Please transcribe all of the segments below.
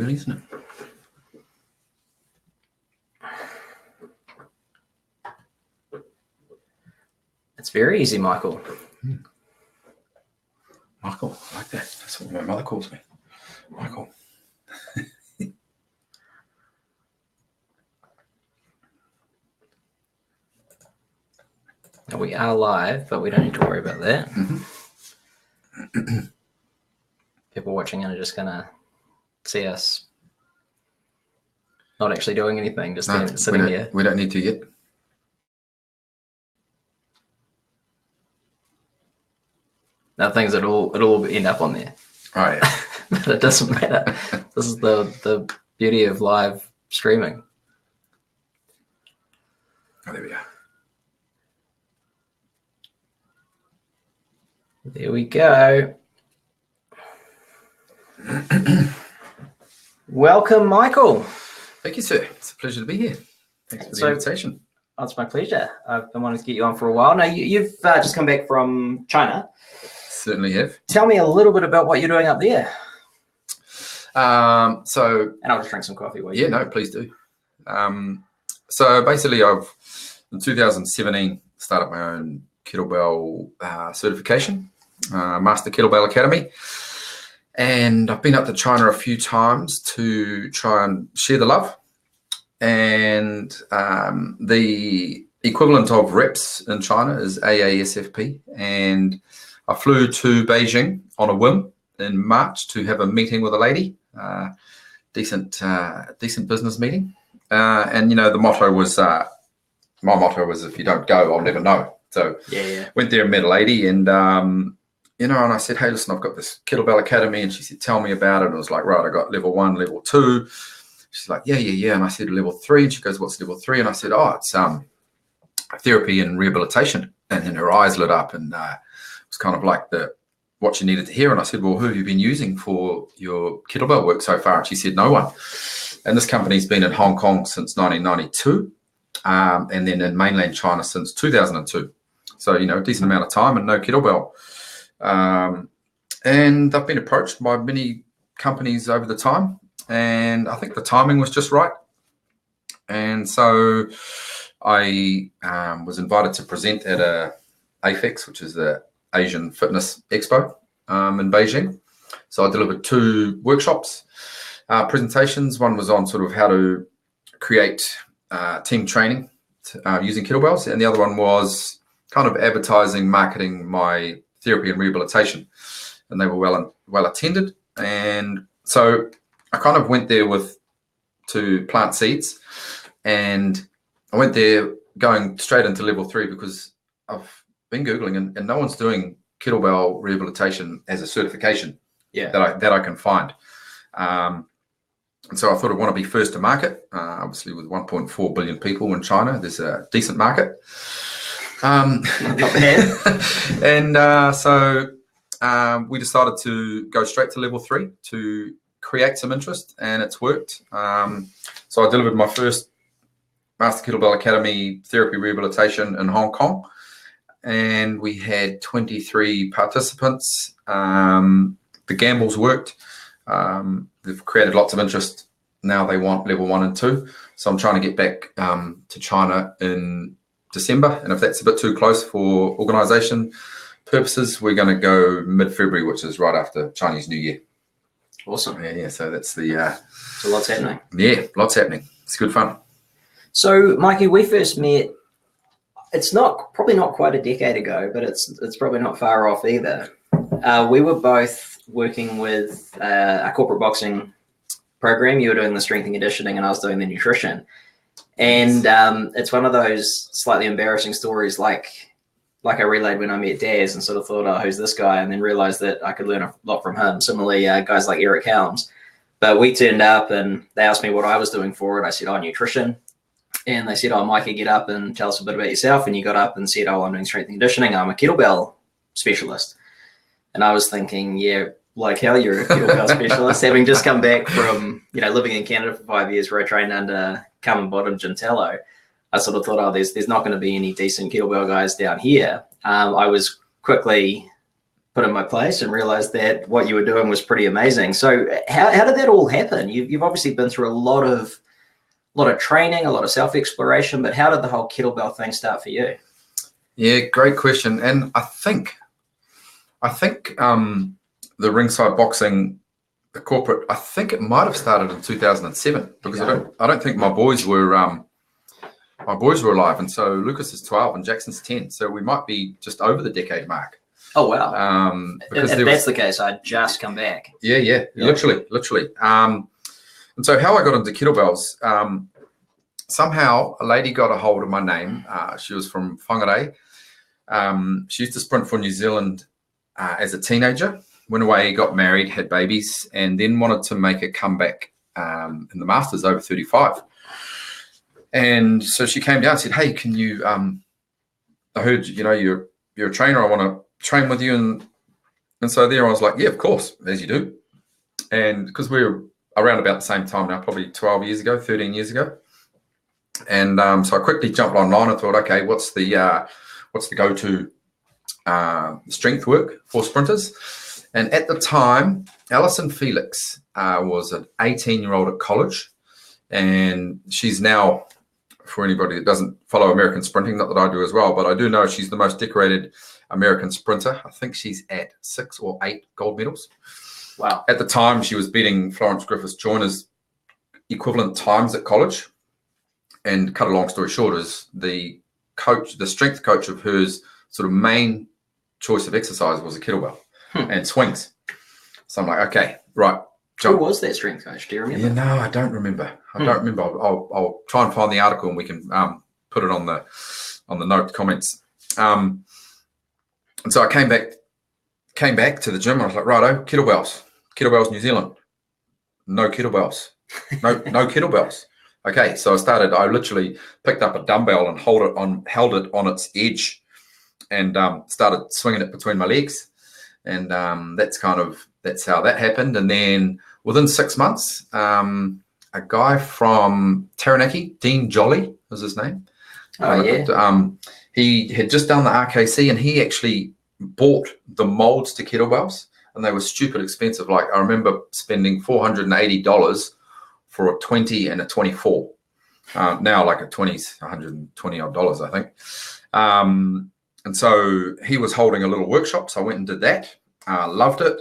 really, isn't it? It's very easy, Michael. Michael, I like that. That's what my mother calls me. Michael. We are live, but we don't need to worry about that. People watching are just gonna see us not actually doing anything, just sitting here. We don't need to yet. Now things it'll end up on there. Oh yeah. But it doesn't matter. This is the beauty of live streaming. Oh, there we are. There we go. Welcome, Michael. Thank you, sir. It's a pleasure to be here. Thanks for the invitation. Oh, it's my pleasure. I've been wanting to get you on for a while. Now, you've just come back from China. Certainly have. Tell me a little bit about what you're doing up there. And I'll just drink some coffee while you. Yeah, no, please do. So basically, I've in 2017 started my own kettlebell certification, Master Kettlebell Academy. And I've been up to China a few times to try and share the love. And the equivalent of reps in China is AASFP. And I flew to Beijing on a whim in March to have a meeting with a lady, decent business meeting. And, you know, the motto was, my motto was, if you don't go, I'll never know. So went there and met a lady and, you know, and I said, hey, listen, I've got this Kettlebell Academy. And she said, tell me about it. And I was like, right, I got level 1, level 2. She's like, yeah. And I said, level 3. And she goes, what's level 3? And I said, oh, it's therapy and rehabilitation. And then her eyes lit up and it was kind of like what you needed to hear. And I said, well, who have you been using for your kettlebell work so far? And she said, no one. And this company's been in Hong Kong since 1992 and then in mainland China since 2002. So, you know, a decent amount of time and no kettlebell. And I've been approached by many companies over the time, and I think the timing was just right. And so I was invited to present at AFEX, which is the Asian Fitness Expo in Beijing. So I delivered 2 workshops, presentations. One was on sort of how to create team training using kettlebells, and the other one was kind of advertising, marketing my therapy and rehabilitation, and they were well attended. And so I kind of went there to plant seeds, and I went there going straight into level 3 because I've been Googling and no one's doing kettlebell rehabilitation as a certification that I can find. And so I thought I'd want to be first to market. Obviously with 1.4 billion people in China, there's a decent market. Not bad. And so we decided to go straight to level 3 to create some interest, and it's worked. So I delivered my first Master Kettlebell Academy therapy rehabilitation in Hong Kong, and we had 23 participants. The gambles worked. They've created lots of interest. Now they want level 1 and 2. So I'm trying to get back to China in December, and if that's a bit too close for organization purposes, we're going to go mid-February, which is right after Chinese New Year. Awesome. Yeah, so that's the so lots happening. Yeah, lots happening. It's good fun. So Mikey, we first met, it's probably not quite a decade ago, but it's probably not far off either. We were both working with a corporate boxing program. You were doing the strength and conditioning and I was doing the nutrition. And it's one of those slightly embarrassing stories like I relayed when I met Daz and sort of thought, oh, who's this guy? And then realized that I could learn a lot from him. Similarly, guys like Eric Helms. But we turned up and they asked me what I was doing for it. I said, oh, nutrition. And they said, oh, Mikey, get up and tell us a bit about yourself. And you got up and said, oh, I'm doing strength and conditioning. I'm a kettlebell specialist. And I was thinking, yeah, like hell, you're a kettlebell specialist. Having just come back from, living in Canada for 5 years where I trained under Carmen Bottom Jim Tallow, I sort of thought, oh, there's not going to be any decent kettlebell guys down here. I was quickly put in my place and realized that what you were doing was pretty amazing. So how did that all happen? You've obviously been through a lot of training, a lot of self-exploration, but how did the whole kettlebell thing start for you? Yeah, great question. And I think the ringside boxing, the corporate, I think it might have started in 2007 because I don't think my boys were alive, and so Lucas is 12 and Jackson's 10, so we might be just over the decade mark. Oh wow! If that's the case, I'd just come back. Yeah. Literally. And so how I got into kettlebells, somehow a lady got a hold of my name. She was from Whangarei. She used to sprint for New Zealand as a teenager, went away, got married, had babies, and then wanted to make a comeback in the Masters over 35. And so she came down and said, hey, can you, I heard, you're a trainer. I want to train with you. And so there I was like, yeah, of course, as you do. And because we were around about the same time now, probably 13 years ago. And so I quickly jumped online and thought, okay, what's the go-to strength work for sprinters? And at the time, Alison Felix was an 18-year-old at college, and she's now, for anybody that doesn't follow American sprinting, not that I do as well, but I do know she's the most decorated American sprinter. I think she's at 6 or 8 gold medals. Wow. At the time, she was beating Florence Griffiths-Joyner's equivalent times at college. And cut a long story short, is the strength coach of hers sort of main choice of exercise was a kettlebell and swings. So I'm like, okay, right. Who was that strength coach? Do you remember? Yeah, no, I don't remember. I'll try and find the article and we can put it on the note comments. And so I came back to the gym and I was like, righto, kettlebells, New Zealand. No kettlebells. No kettlebells. Okay, so I literally picked up a dumbbell and held it on its edge and started swinging it between my legs. And that's how that happened. And then within 6 months, a guy from Taranaki, Dean Jolly was his name. Oh, yeah. He had just done the RKC and he actually bought the molds to kettlebells, and they were stupid expensive. Like I remember spending $480 for a 20 and a 24. Now like a 20's $120 odd, I think. And so he was holding a little workshop, so I went and did that. Loved it.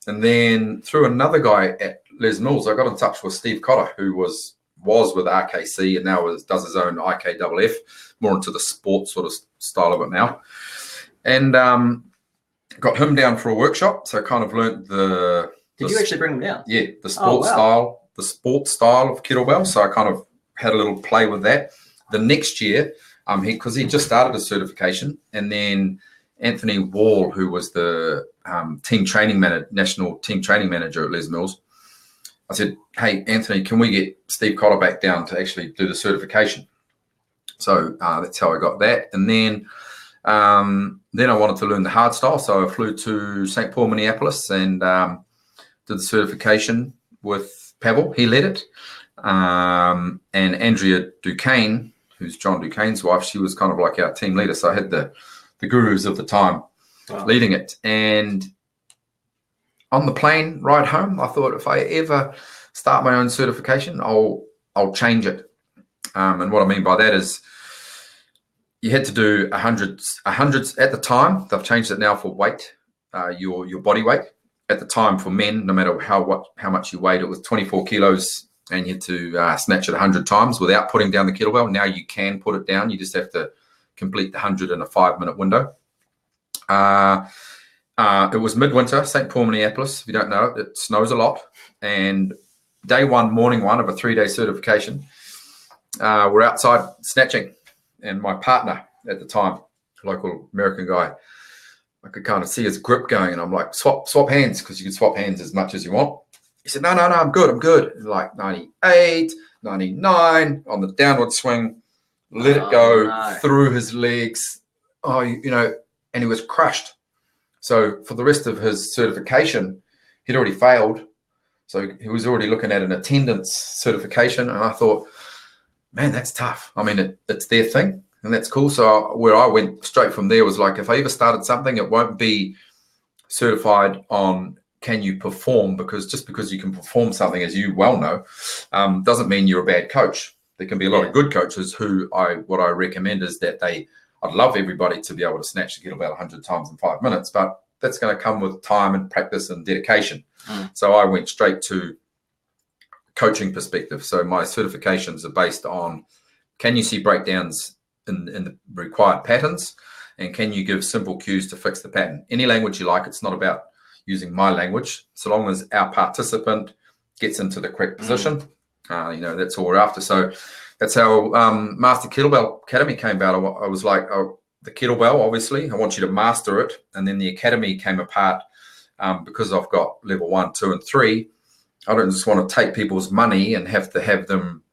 And then through another guy at Les Mills, I got in touch with Steve Cotter, who was with RKC and now does his own IKFF, more into the sport sort of style of it now. And got him down for a workshop, so kind of learnt Did you actually bring him down? Yeah, the sport style of kettlebell. So I kind of had a little play with that. The next year, because he just started his certification, and then Anthony Wall, who was the national team training manager at Les Mills, I said, hey, Anthony, can we get Steve Cotter back down to actually do the certification? So that's how I got that. And then I wanted to learn the hard style. So I flew to St. Paul, Minneapolis, and did the certification with Pavel. He led it. And Andrea Duquesne, who's John Duquesne's wife, she was kind of like our team leader. So I had the gurus of the time leading it. And on the plane ride home, I thought if I ever start my own certification, I'll change it. And what I mean by that is you had to do 100s at the time. They've changed it now for weight, your body weight. At the time for men, no matter how much you weighed, it was 24 kilos, and you had to snatch it 100 times without putting down the kettlebell. Now you can put it down. You just have to complete the 100 in a 5-minute window. It was midwinter, St. Paul, Minneapolis. If you don't know it snows a lot. And day one, morning one of a 3-day certification, we're outside snatching. And my partner at the time, local American guy, I could kind of see his grip going, and I'm like, swap hands, because you can swap hands as much as you want. He said, no, I'm good. And like 98, 99 on the downward swing, let it go through his legs. And he was crushed. So for the rest of his certification, he'd already failed. So he was already looking at an attendance certification. And I thought, man, that's tough. I mean, it's their thing, and that's cool. So where I went straight from there was like, if I ever started something, it won't be certified on can you perform, because just because you can perform something, as you well know, doesn't mean you're a bad coach. There can be a lot of good coaches who what I recommend is that I'd love everybody to be able to snatch the kettlebell 100 times in 5 minutes, but that's going to come with time and practice and dedication. So I went straight to coaching perspective. So my certifications are based on, can you see breakdowns in the required patterns, and can you give simple cues to fix the pattern? Any language you like. It's not about using my language, so long as our participant gets into the correct position. That's all we're after. So that's how Master Kettlebell Academy came about. I was like, the kettlebell, obviously, I want you to master it. And then the academy came apart because I've got level 1, 2, and 3. I don't just want to take people's money and have to have them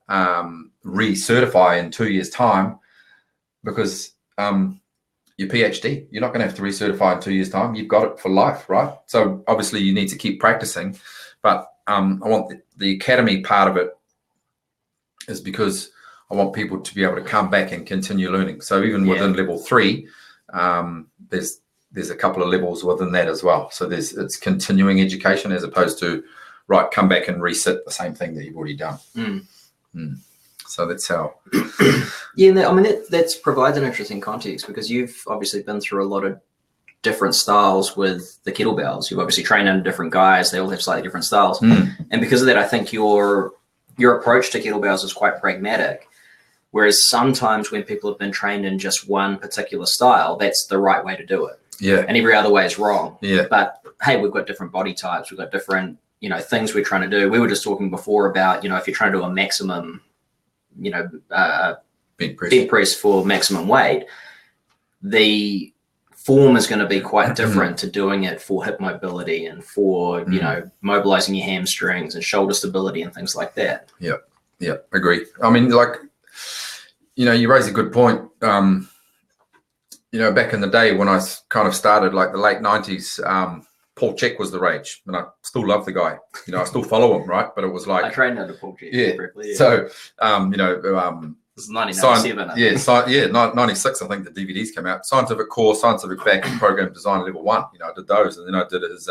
recertify in 2 years' time, because your PhD, you're not going to have to recertify in 2 years' time. You've got it for life, right? So obviously you need to keep practicing. But I want the academy part of it is because I want people to be able to come back and continue learning. So even within level 3, there's a couple of levels within that as well. So it's continuing education as opposed to, right, come back and resit the same thing that you've already done. So that's how. That provides an interesting context, because you've obviously been through a lot of different styles with the kettlebells. You've obviously trained under different guys. They all have slightly different styles. And because of that, I think your approach to kettlebells is quite pragmatic. Whereas sometimes when people have been trained in just one particular style, that's the right way to do it. Yeah. And every other way is wrong. Yeah. But hey, we've got different body types. We've got different, things we're trying to do. We were just talking before about, if you're trying to do a maximum, bench press for maximum weight, the form is going to be quite different to doing it for hip mobility and for, mobilizing your hamstrings and shoulder stability and things like that. Yeah, agree. I mean, you raise a good point. Back in the day when I kind of started, like the late 90s, Paul Check was the rage, and I still love the guy. I still follow him, right? But it was like, I trained under Paul Check. Yeah. So, this is 1997. 96. I think the DVDs came out. Scientific Core, Scientific Back, and Program Design level 1. I did those, and then I did his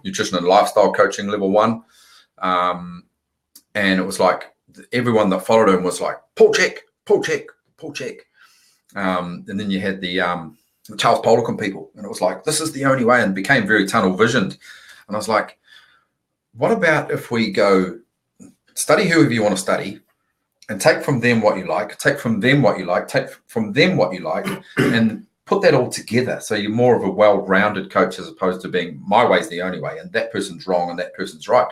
nutrition and lifestyle coaching level 1. And it was like everyone that followed him was like, Paul Check, Paul Check, Paul Check. And then you had the Charles Poliquin people, and it was like, this is the only way, and became very tunnel visioned. And I was like, what about if we go study whoever you want to study and take from them what you like, take from them what you like, take from them what you like, and put that all together. So you're more of a well-rounded coach as opposed to being my way's the only way and that person's wrong and that person's right.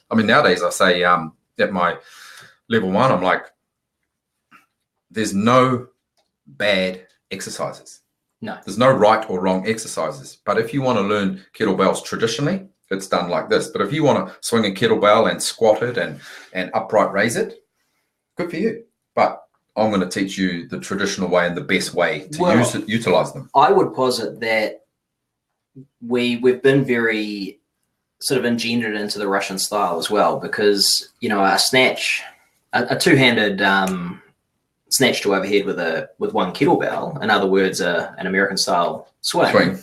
I mean, nowadays I say at my level 1, I'm like, there's no bad exercises. No. There's no right or wrong exercises. But if you want to learn kettlebells traditionally, it's done like this. But if you want to swing a kettlebell and squat it and upright raise it, good for you. But I'm going to teach you the traditional way and the best way to utilize them. I would posit that we've been very sort of engendered into the Russian style as well, because, a snatch, a two-handed snatch to overhead with one kettlebell, in other words, an American style swing,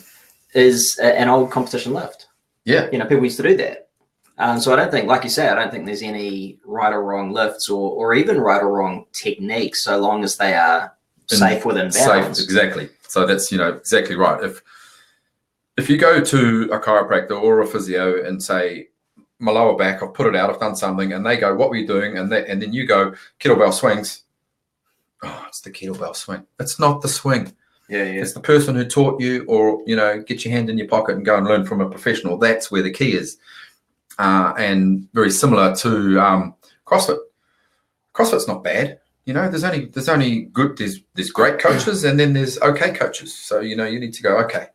is an old competition lift. Yeah. People used to do that. So I don't think, like you say, I don't think there's any right or wrong lifts or even right or wrong techniques, so long as they are safe within bounds. Safe, exactly. So that's, exactly right. If you go to a chiropractor or a physio and say, my lower back, I've put it out, I've done something, and they go, what were you doing? And then you go, kettlebell swings. Oh, it's the kettlebell swing. It's not the swing. Yeah. It's the person who taught you, or, get your hand in your pocket and go and learn from a professional. That's where the key is. And very similar to CrossFit. CrossFit's not bad. There's only good, there's great coaches, and then there's okay coaches. So, you need to go, okay,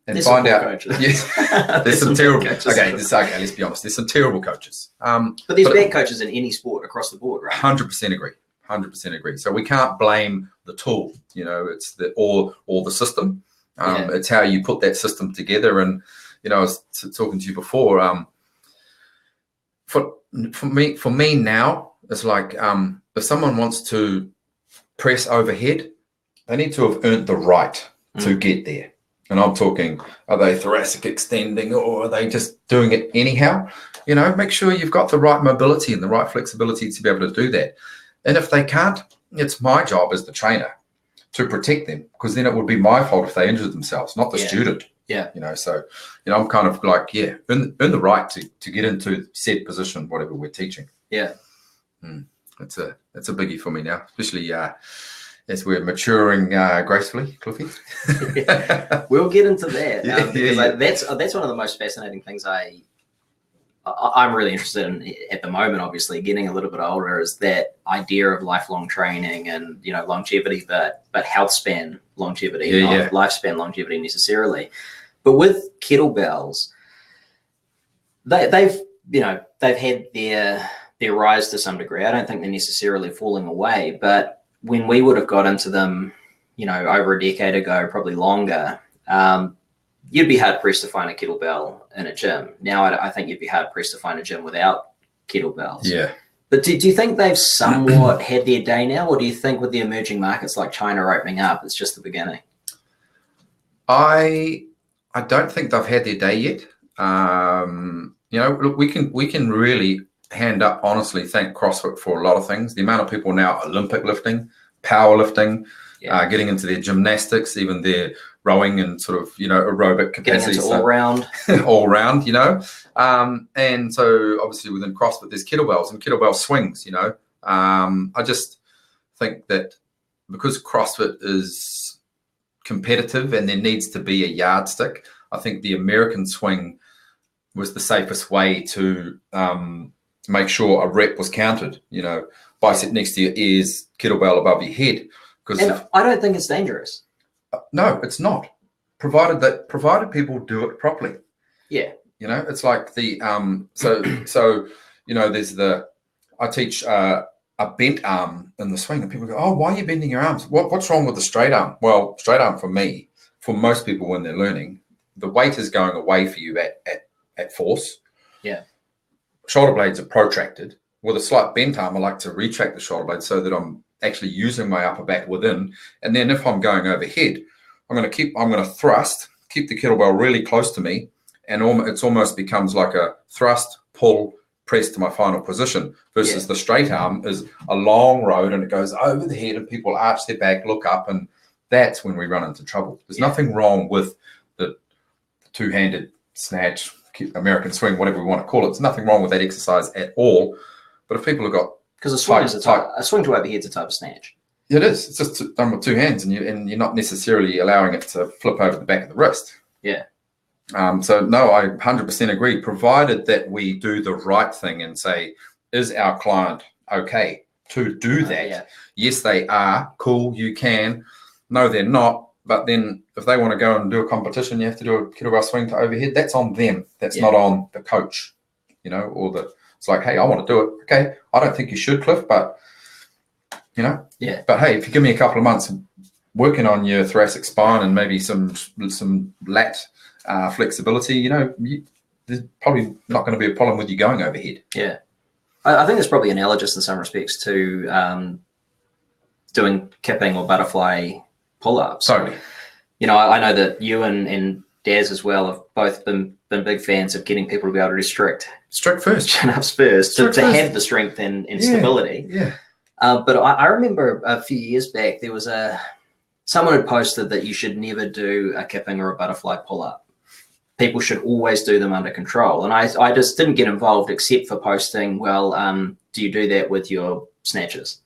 and there's find out. Coaches. Yes, there's some terrible coaches. Okay, let's be honest. There's some terrible coaches. But there's bad coaches in any sport across the board, right? 100% agree. 100% agree. So we can't blame the tool. It's or the system. It's how you put that system together. And I was talking to you before. For me now, it's like if someone wants to press overhead, they need to have earned the right to get there. And I'm talking, are they thoracic extending or are they just doing it anyhow? Make sure you've got the right mobility and the right flexibility to be able to do that. And if they can't, it's my job as the trainer to protect them, because then it would be my fault if they injured themselves, not the student. Yeah. So, I'm kind of like, earn the right to get into said position, whatever we're teaching. Yeah. It's a biggie for me now, especially as we're maturing gracefully, Cliffy. We'll get into that because that's one of the most fascinating things I'm really interested in at the moment. Obviously, getting a little bit older, is that idea of lifelong training and longevity, but health span longevity, not lifespan longevity necessarily. But with kettlebells, they've had their rise to some degree. I don't think they're necessarily falling away, but when we would have got into them, over a decade ago, probably longer, you'd be hard pressed to find a kettlebell in a gym. Now, I think you'd be hard pressed to find a gym without kettlebells. Yeah. But do you think they've somewhat had their day now, or do you think with the emerging markets like China opening up, it's just the beginning? I don't think they've had their day yet. Look, we can really hand up, honestly, thank CrossFit for a lot of things. The amount of people now Olympic lifting, powerlifting, getting into their gymnastics, even their rowing and sort of aerobic capacity, getting into all round, and so obviously within CrossFit there's kettlebells and kettlebell swings. I just think that because CrossFit is competitive and there needs to be a yardstick, I think the American swing was the safest way to make sure a rep was counted. Bicep next to your ears, kettlebell above your head. And I don't think it's dangerous. No, it's not. Provided people do it properly. Yeah. It's like the there's I teach a bent arm in the swing, and people go, "Oh, why are you bending your arms? What's wrong with the straight arm?" Well, straight arm for most people when they're learning, the weight is going away for you at force. Yeah. Shoulder blades are protracted. With a slight bent arm, I like to retract the shoulder blade so that I'm actually using my upper back within. And then if I'm going overhead, I'm going to thrust, keep the kettlebell really close to me, and it's almost becomes like a thrust, pull, press to my final position, versus the straight arm is a long road and it goes over the head and people arch their back, look up, and that's when we run into trouble. There's nothing wrong with the two-handed snatch, American swing, whatever we want to call it. There's nothing wrong with that exercise at all. But if people have got, because a swing to overhead's a type of snatch. It is. It's just done with two hands, and you're not necessarily allowing it to flip over the back of the wrist. Yeah. So no, I 100% agree. Provided that we do the right thing and say, is our client okay to do that? Yeah. Yes, they are. Cool. You can. No, they're not. But then if they want to go and do a competition, you have to do a kettlebell swing to overhead. That's on them. That's not on the coach, it's like, hey, I want to do it. Okay. I don't think you should, Cliff, but Yeah. But hey, if you give me a couple of months working on your thoracic spine and maybe some lat flexibility, there's probably not going to be a problem with you going overhead. Yeah. I think it's probably analogous in some respects to doing kipping or butterfly pull-ups. Totally. I know that you and Daz as well have both been big fans of getting people to be able to restrict first, chin-ups first, to have the strength and stability. Yeah. But I remember a few years back, there was someone had posted that you should never do a kipping or a butterfly pull-up. People should always do them under control. And I just didn't get involved except for posting, well, do you do that with your snatches?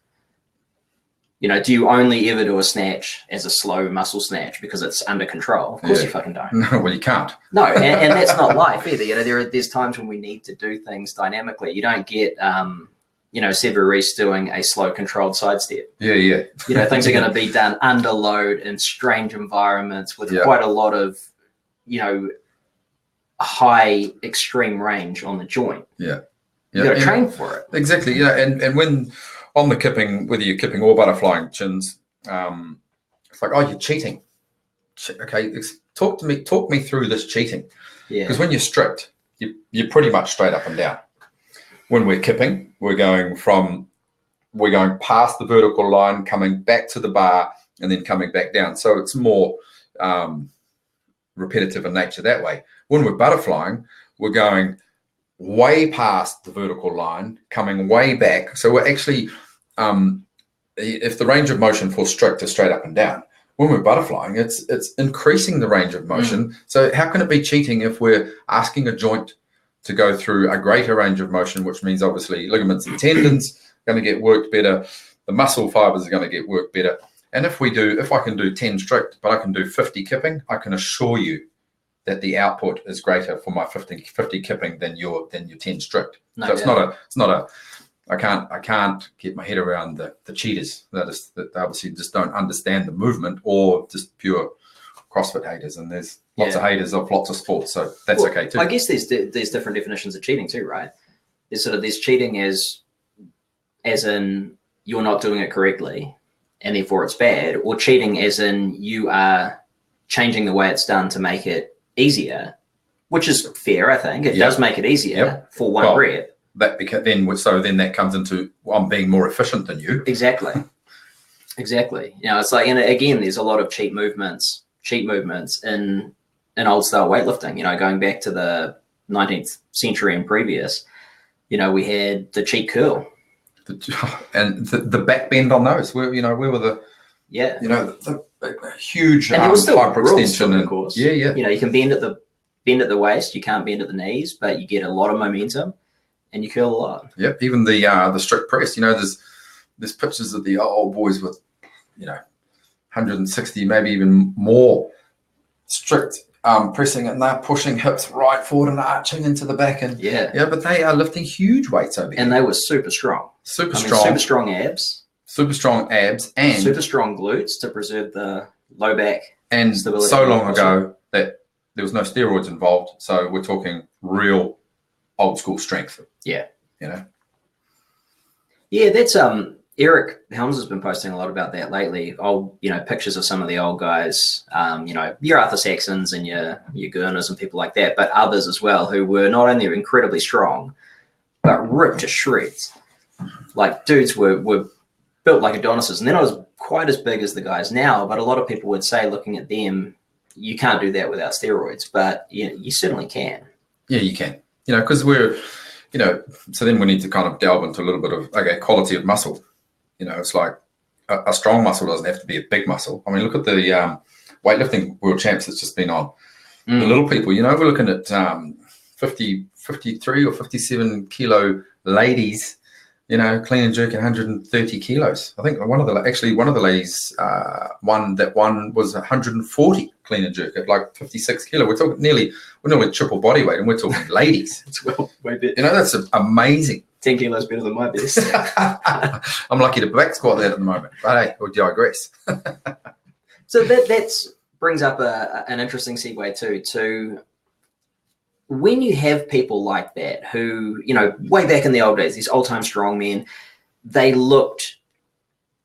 Do you only ever do a snatch as a slow muscle snatch because it's under control? Of course you fucking don't. No, well, you can't. No, and that's not life either. There's times when we need to do things dynamically. You don't get, Sever Reese doing a slow controlled sidestep. Yeah. Things are going to be done under load in strange environments with quite a lot of, high extreme range on the joint. Yeah. You got to train for it. Exactly. And when on the kipping, whether you're kipping or butterflying chins, it's like, oh, you're cheating. Okay, talk me through this cheating. Yeah. Because when you're stripped, you're pretty much straight up and down. When we're kipping, we're going past the vertical line, coming back to the bar, and then coming back down. So it's more repetitive in nature that way. When we're butterflying, we're going way past the vertical line, coming way back. So we're actually, if the range of motion for strict is straight up and down, when we're butterflying, it's increasing the range of motion. So how can it be cheating if we're asking a joint to go through a greater range of motion, which means obviously ligaments and tendons are going to get worked better, the muscle fibers are going to get worked better. And if I can do 10 strict, but I can do 50 kipping, I can assure you that the output is greater for my 50 kipping than your 10 strict. No, so it's not a I can't get my head around the cheaters that obviously just don't understand the movement, or just pure CrossFit haters. And there's lots of haters of lots of sports, so that's okay too. I guess there's different definitions of cheating too, right? There's cheating as in you're not doing it correctly and therefore it's bad, or cheating as in you are changing the way it's done to make it easier, which is fair. I think it does make it easier for one rep. Then that comes into, well, I'm being more efficient than you. Exactly. It's like, and again, there's a lot of cheat movements in old style weightlifting. Going back to the 19th century and previous, we had the cheat curl, and the back bend on those. We were the the huge and there was still hyperextension, of course. Yeah. You can bend at the waist, you can't bend at the knees, but you get a lot of momentum. And you curl a lot. Yep, even the strict press. There's pictures of the old boys with 160, maybe even more strict pressing, and they're pushing hips right forward and arching into the back. And but they are lifting huge weights over here. And they were super strong. Super strong abs. Super strong abs and super strong glutes to preserve the low back and stability. So long ago that there was no steroids involved. So we're talking real old school strength. Yeah. Yeah, that's Eric Helms has been posting a lot about that lately. Pictures of some of the old guys, your Arthur Saxons and your Gurners and people like that, but others as well who were not only incredibly strong, but ripped to shreds. Like dudes were built like Adonises, and they're not as quite as big as the guys now, but a lot of people would say, looking at them, you can't do that without steroids, but you certainly can. Yeah, you can. Because we're, so then we need to kind of delve into a little bit of, quality of muscle. It's like a strong muscle doesn't have to be a big muscle. I mean, look at the weightlifting world champs that's just been on. The little people, we're looking at 50, 53 or 57 kilo ladies, clean and jerk 130 kilos. I think one of the ladies, one was 140 clean and jerk at like 56 kilo. We're nearly triple body weight, and we're talking ladies. It's way better. That's amazing. 10 kilos better than my best. I'm lucky to back squat that at the moment, but hey, we'll digress. So that brings up an interesting segue too, to when you have people like that who, way back in the old days, these old-time strongmen, they weren't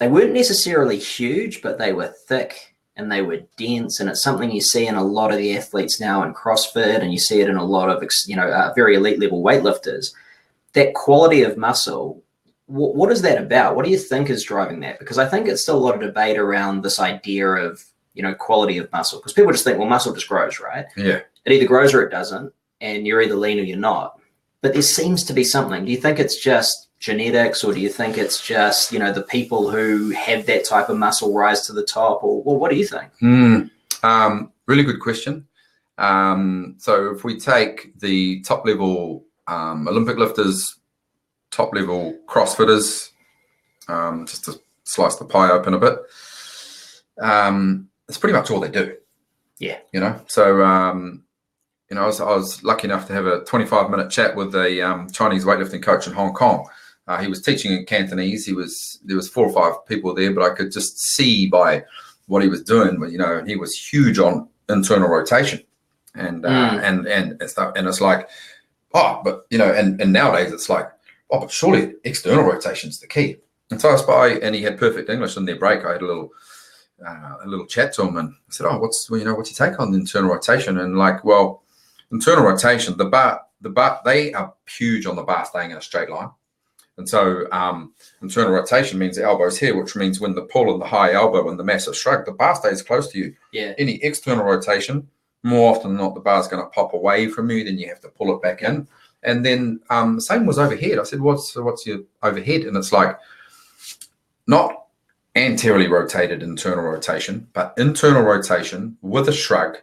necessarily huge, but they were thick and they were dense. And it's something you see in a lot of the athletes now in CrossFit, and you see it in a lot of, very elite level weightlifters. That quality of muscle, what is that about? What do you think is driving that? Because I think it's still a lot of debate around this idea of, quality of muscle, because people just think, well, muscle just grows, right? Yeah. It either grows or it doesn't. And you're either lean or you're not. But there seems to be something. Do you think it's just genetics, or do you think it's just, the people who have that type of muscle rise to the top? Or what do you think? Really good question. So if we take the top level Olympic lifters, top level CrossFitters, just to slice the pie open a bit, it's pretty much all they do. Yeah. So I was lucky enough to have a 25-minute chat with a Chinese weightlifting coach in Hong Kong. He was teaching in Cantonese. There was 4 or 5 people there, but I could just see by what he was doing. But he was huge on internal rotation, and stuff. And it's like, but and nowadays it's like, but surely external rotation's the key. And so I was by, and he had perfect English in their break. I had a little chat to him, and I said, what's your take on the internal rotation? And internal rotation, the bar, they are huge on the bar staying in a straight line. And so internal rotation means the elbow's here, which means when the pull and the high elbow and the massive shrug, the bar stays close to you. Yeah. Any external rotation, more often than not, the bar's going to pop away from you, then you have to pull it back in. And then same was overhead. I said, what's your overhead? And it's like not anteriorly rotated internal rotation, but internal rotation with a shrug,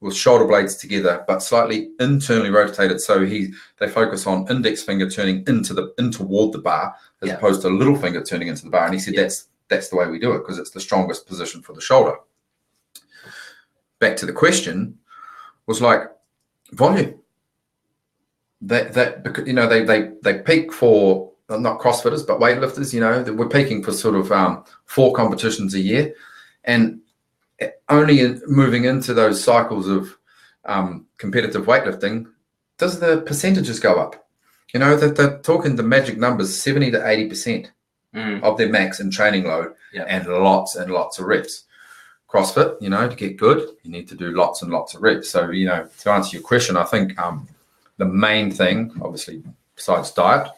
with shoulder blades together, but slightly internally rotated. So they focus on index finger turning in toward the bar, as opposed to little finger turning into the bar. And he said that's the way we do it, because it's the strongest position for the shoulder. Back to the question was like volume. That you know, they peak for not CrossFitters but weightlifters. You know, we're peaking for sort of 4 competitions a year, and only moving into those cycles of competitive weightlifting does the percentages go up. You know, that they're talking the magic numbers, 70 to 80% of their max in training load, and lots of reps. CrossFit, you know, to get good, you need to do lots and lots of reps. So, you know, to answer your question, I think the main thing, obviously, besides diet,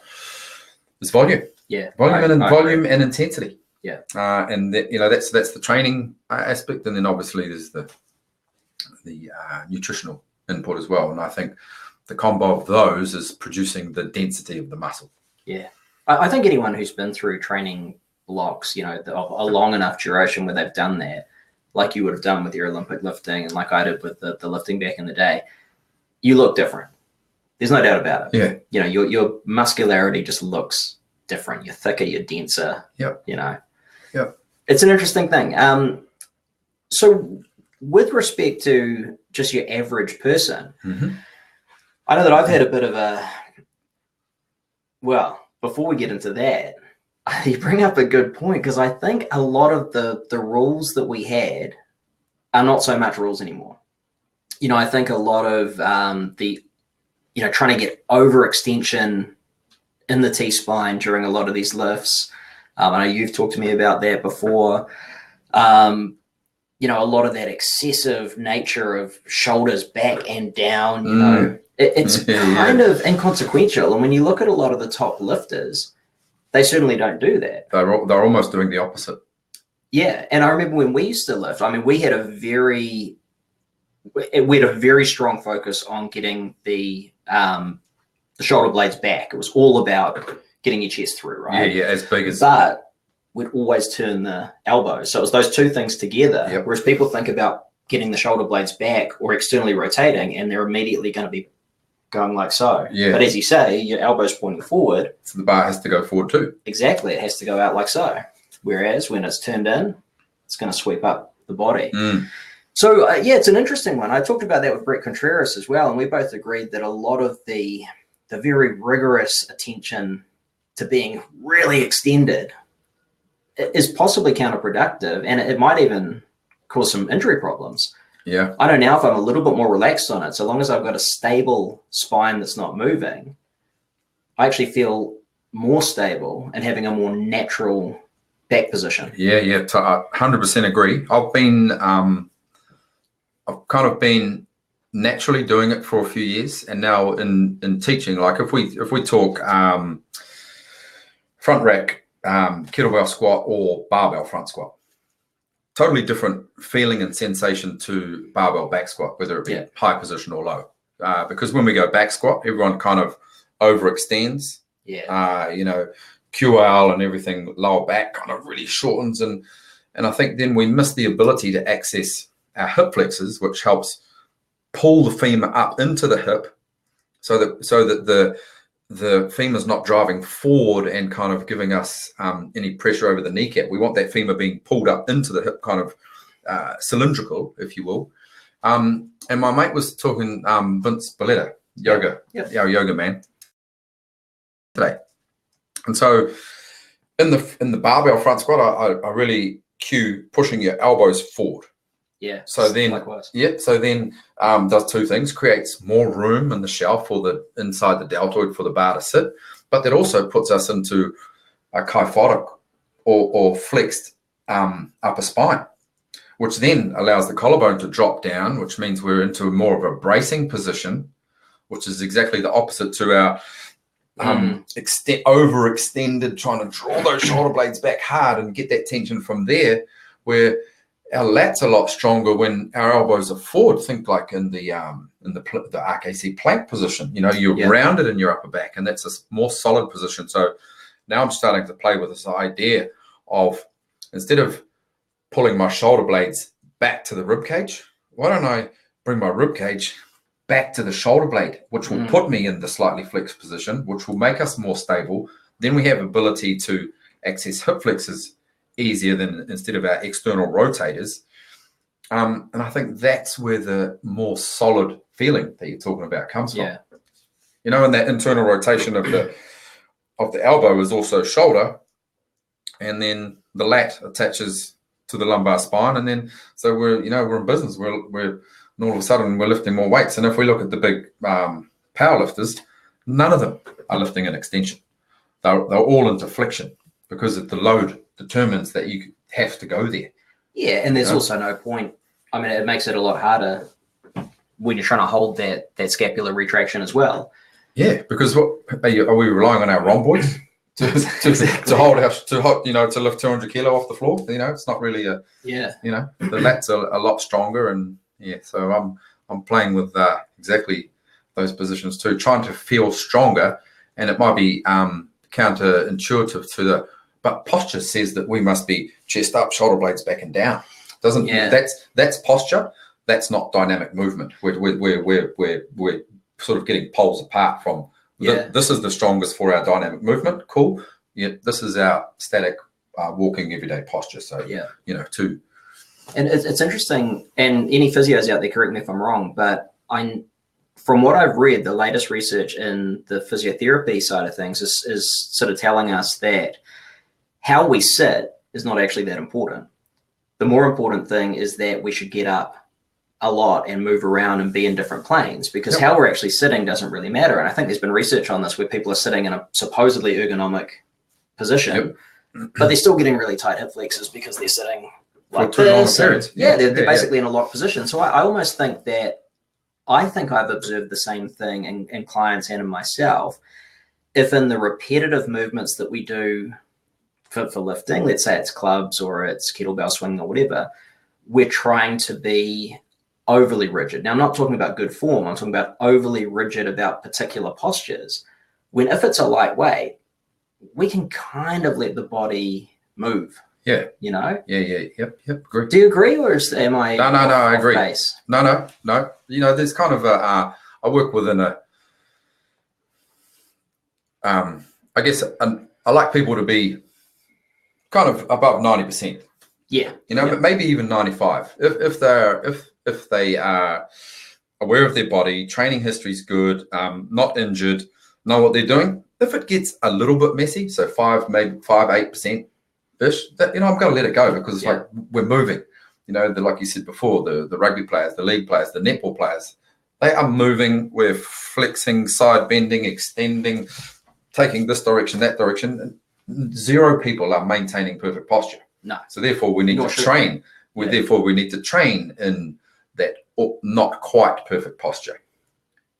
is volume. Yeah, volume and intensity. Yeah, and that, you know, that's the training aspect, and then obviously there's the nutritional input as well. And I think the combo of those is producing the density of the muscle. Yeah, I think anyone who's been through training blocks, you know, of a long enough duration where they've done that, like you would have done with your Olympic lifting, and like I did with the lifting back in the day, you look different. There's no doubt about it. Yeah, you know, your muscularity just looks different. You're thicker, you're denser. Yep. You know. Yep. It's an interesting thing. So with respect to just your average person, I know that I've had a bit of a, well, before we get into that, you bring up a good point, because I think a lot of the rules that we had are not so much rules anymore. You know, I think a lot of you know, trying to get overextension in the T-spine during a lot of these lifts. I know you've talked to me about that before. You know, a lot of that excessive nature of shoulders back and down, you know, it's kind of inconsequential. And when you look at a lot of the top lifters, they certainly don't do that. They're almost doing the opposite. Yeah. And I remember when we used to lift, I mean, we had a very strong focus on getting the shoulder blades back. It was all about getting your chest through, right? Yeah, as big as. But we'd always turn the elbows. So it was those two things together. Yep. Whereas people think about getting the shoulder blades back or externally rotating, and they're immediately going to be going like so. Yeah. But as you say, your elbow's pointing forward. So the bar has to go forward too. Exactly. It has to go out like so. Whereas when it's turned in, it's going to sweep up the body. So, yeah, it's an interesting one. I talked about that with Brett Contreras as well, and we both agreed that a lot of the very rigorous attention to being really extended is possibly counterproductive, and it might even cause some injury problems. Yeah. I know now if I'm a little bit more relaxed on it, so long as I've got a stable spine that's not moving, I actually feel more stable and having a more natural back position. Yeah, 100% agree. I've kind of been naturally doing it for a few years, and now in teaching, like if we talk front rack kettlebell squat or barbell front squat, totally different feeling and sensation to barbell back squat, whether it be high position or low. Because when we go back squat, everyone kind of overextends. Yeah. You know, QL and everything lower back kind of really shortens, and I think then we miss the ability to access our hip flexors, which helps pull the femur up into the hip, so that the femur's not driving forward and kind of giving us any pressure over the kneecap. We want that femur being pulled up into the hip, kind of cylindrical, if you will. And my mate was talking, Vince Belletta, yoga, our yoga man, today. And so in the barbell front squat, I really cue pushing your elbows forward. Yeah. So then, likewise. Does two things: creates more room in the shelf or the inside the deltoid for the bar to sit, but that also puts us into a kyphotic or flexed upper spine, which then allows the collarbone to drop down, which means we're into more of a bracing position, which is exactly the opposite to our overextended, trying to draw those shoulder blades back hard and get that tension from there, where our lats a lot stronger when our elbows are forward. Think like in the RKC plank position. You know, you're grounded in your upper back, and that's a more solid position. So now I'm starting to play with this idea of, instead of pulling my shoulder blades back to the rib cage, why don't I bring my rib cage back to the shoulder blade, which will put me in the slightly flexed position, which will make us more stable. Then we have ability to access hip flexors easier than instead of our external rotators. And I think that's where the more solid feeling that you're talking about comes from. You know, and that internal rotation of the elbow is also shoulder, and then the lat attaches to the lumbar spine, and then so we're in business. We're and all of a sudden we're lifting more weights. And if we look at the big power lifters, none of them are lifting an extension. They're all into flexion, because the load determines that you have to go there. Yeah, and there's also no point. I mean, it makes it a lot harder when you're trying to hold that scapular retraction as well. Yeah, because are we relying on our rhomboids to hold our to lift 200 kilo off the floor? You know, it's not really the lats are a lot stronger, and so I'm playing with exactly those positions too, trying to feel stronger. And it might be counterintuitive but posture says that we must be chest up, shoulder blades back and down. That's posture. That's not dynamic movement. We're sort of getting poles apart from. This is the strongest for our dynamic movement. Cool. Yeah, this is our static walking everyday posture. So too. And it's interesting. And any physios out there, correct me if I'm wrong, but from what I've read, the latest research in the physiotherapy side of things is sort of telling us that how we sit is not actually that important. The more important thing is that we should get up a lot and move around and be in different planes, because how we're actually sitting doesn't really matter. And I think there's been research on this where people are sitting in a supposedly ergonomic position, but they're still getting really tight hip flexors because they're sitting like this. They're basically in a locked position. So I almost think that I've observed the same thing in clients and in myself. If in the repetitive movements that we do for lifting, let's say it's clubs or it's kettlebell swinging or whatever, we're trying to be overly rigid. Now, I'm not talking about good form. I'm talking about overly rigid about particular postures. When if it's a lightweight, we can kind of let the body move. Yeah. You know? Yep. Agree. Do you agree, or am I? No, I agree. Base? No. You know, there's kind of I work within I guess I like people to be kind of above 90%. Yeah. You know, but maybe even 95. If they are aware of their body, training history's good, not injured, know what they're doing. If it gets a little bit messy, so 8% ish, I'm going to let it go, because it's like we're moving. You know, like you said before, the rugby players, the league players, the netball players, they are moving. We're flexing, side bending, extending, taking this direction, that direction. And zero people are maintaining perfect posture. No. So therefore, we need to train. Therefore, we need to train in that not quite perfect posture.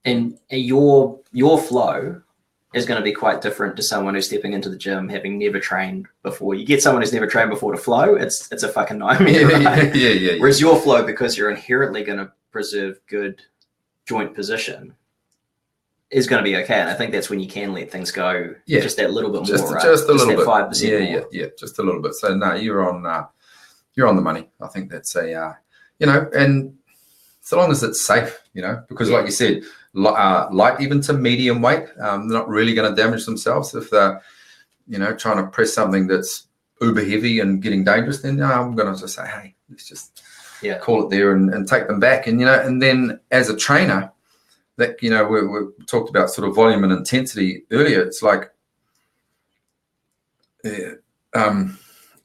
And your flow is going to be quite different to someone who's stepping into the gym having never trained before. You get someone who's never trained before to flow, it's a fucking nightmare, right? Yeah. Whereas your flow, because you're inherently going to preserve good joint position, is going to be okay. And I think that's when you can let things go just that little bit more, right? Just a little bit. 5% more. Yeah, just a little bit. So no, you're on the money. I think that's and so long as it's safe, because like you said, light even to medium weight, they're not really going to damage themselves. If they're, trying to press something that's uber heavy and getting dangerous, then I'm going to just say, hey, let's just call it there and take them back. And, and then as a trainer, that, we talked about sort of volume and intensity earlier. It's like, is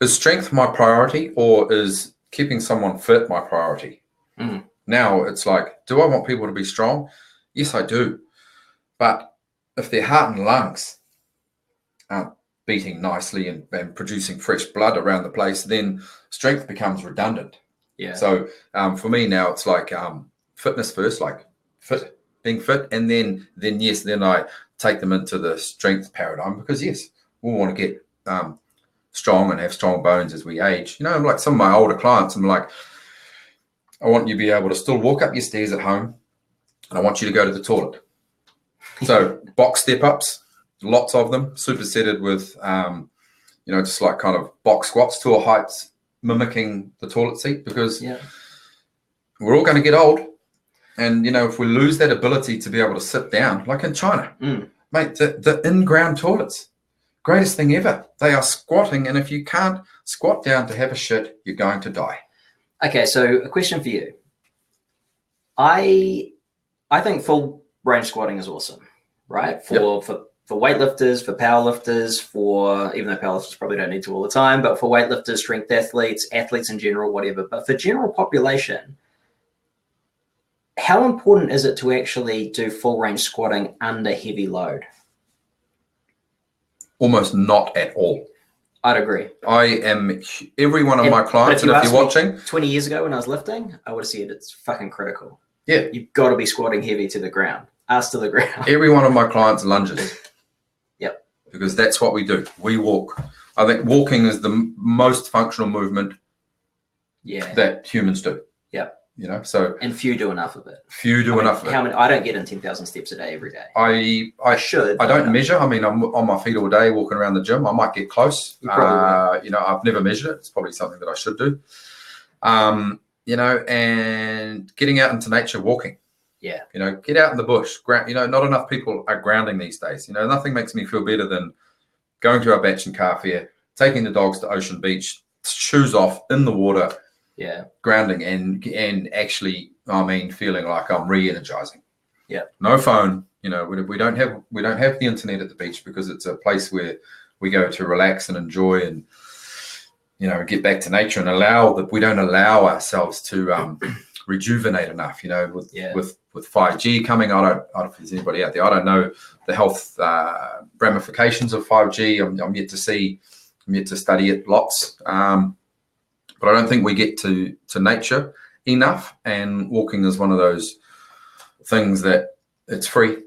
strength my priority, or is keeping someone fit my priority? Mm. Now it's like, do I want people to be strong? Yes, I do. But if their heart and lungs aren't beating nicely and producing fresh blood around the place, then strength becomes redundant. Yeah. So for me now, it's like fitness first, like being fit, and then I take them into the strength paradigm, because yes, we want to get strong and have strong bones as we age. You know, like some of my older clients, I'm like, I want you to be able to still walk up your stairs at home, and I want you to go to the toilet. So box step ups, lots of them, supersetted with, you know, just like kind of box squats to a height mimicking the toilet seat, because we're all going to get old. And, you know, if we lose that ability to be able to sit down, like in China, mate, the in-ground toilets, greatest thing ever. They are squatting. And if you can't squat down to have a shit, you're going to die. Okay, so a question for you. I think full range squatting is awesome, right? For weightlifters, for powerlifters, for, even though powerlifters probably don't need to all the time, but for weightlifters, strength athletes, athletes in general, whatever. But for general population, how important is it to actually do full range squatting under heavy load? Almost not at all. I'd agree. Every one of my clients, and if you're watching 20 years ago when I was lifting, I would have said it's fucking critical. Yeah. You've got to be squatting heavy to the ground, ass to the ground. Every one of my clients lunges. Yep. Because that's what we do. We walk. I think walking is the most functional movement that humans do. Yep. You know, so. And few do enough of it. Enough of it. How many? I don't get in 10,000 steps a day every day. I should. I don't measure. I mean, I'm on my feet all day walking around the gym. I might get close. You know, I've never measured it. It's probably something that I should do. You know, and getting out into nature, walking. Yeah. You know, get out in the bush. You know, not enough people are grounding these days. You know, nothing makes me feel better than going to our batch and car fair, taking the dogs to Ocean Beach, shoes off in the water. Yeah. Grounding and actually, I mean, feeling like I'm re-energizing. Yeah. No phone. You know, we don't have the internet at the beach, because it's a place where we go to relax and enjoy and, you know, get back to nature, and we don't allow ourselves to rejuvenate enough. You know, with 5G coming, I don't know if there's anybody out there. I don't know the health ramifications of 5G. I'm yet to see. I'm yet to study it lots. But I don't think we get to nature enough, and walking is one of those things that it's free.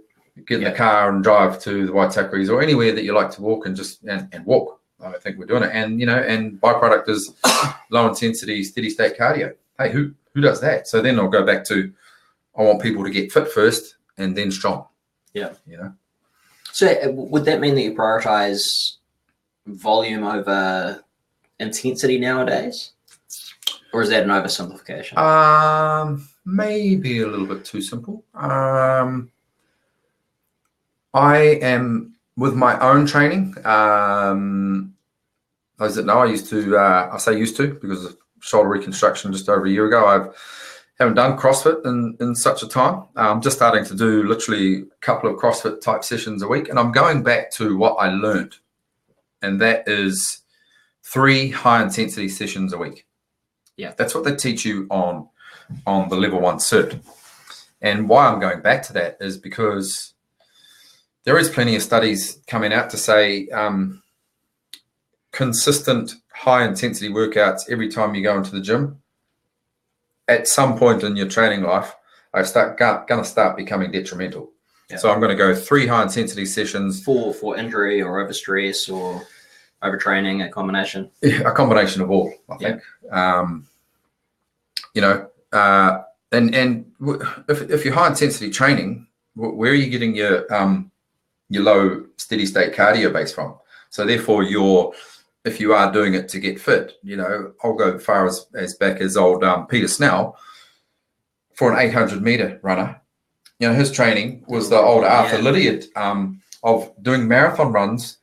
Get in the car and drive to the Waitakiris or anywhere that you like to walk, and just and walk. I think we're doing it, and you know, and byproduct is low intensity, steady state cardio. Hey, who does that? So then I'll go back to, I want people to get fit first and then strong. Yeah, you know. So would that mean that you prioritize volume over intensity nowadays? Or is that an oversimplification? Maybe a little bit too simple. I am, with my own training, those that know, I used to, I say used to because of shoulder reconstruction just over a year ago. I haven't done CrossFit in such a time. I'm just starting to do literally a couple of CrossFit type sessions a week. And I'm going back to what I learned. And that is 3 high intensity sessions a week. Yeah, that's what they teach you on the level 1 cert. And why I'm going back to that is because there is plenty of studies coming out to say consistent high intensity workouts every time you go into the gym, at some point in your training life, are going to start becoming detrimental. Yeah. So I'm going to go 3 high intensity sessions for injury or overstress or overtraining, a combination. Yeah, a combination of all, I think. You know, and if you're high intensity training, where are you getting your low steady state cardio base from? So therefore, if you are doing it to get fit, you know, I'll go as far as back as old Peter Snell, for an 800 meter runner. You know, his training was the old Arthur Lydiard of doing marathon runs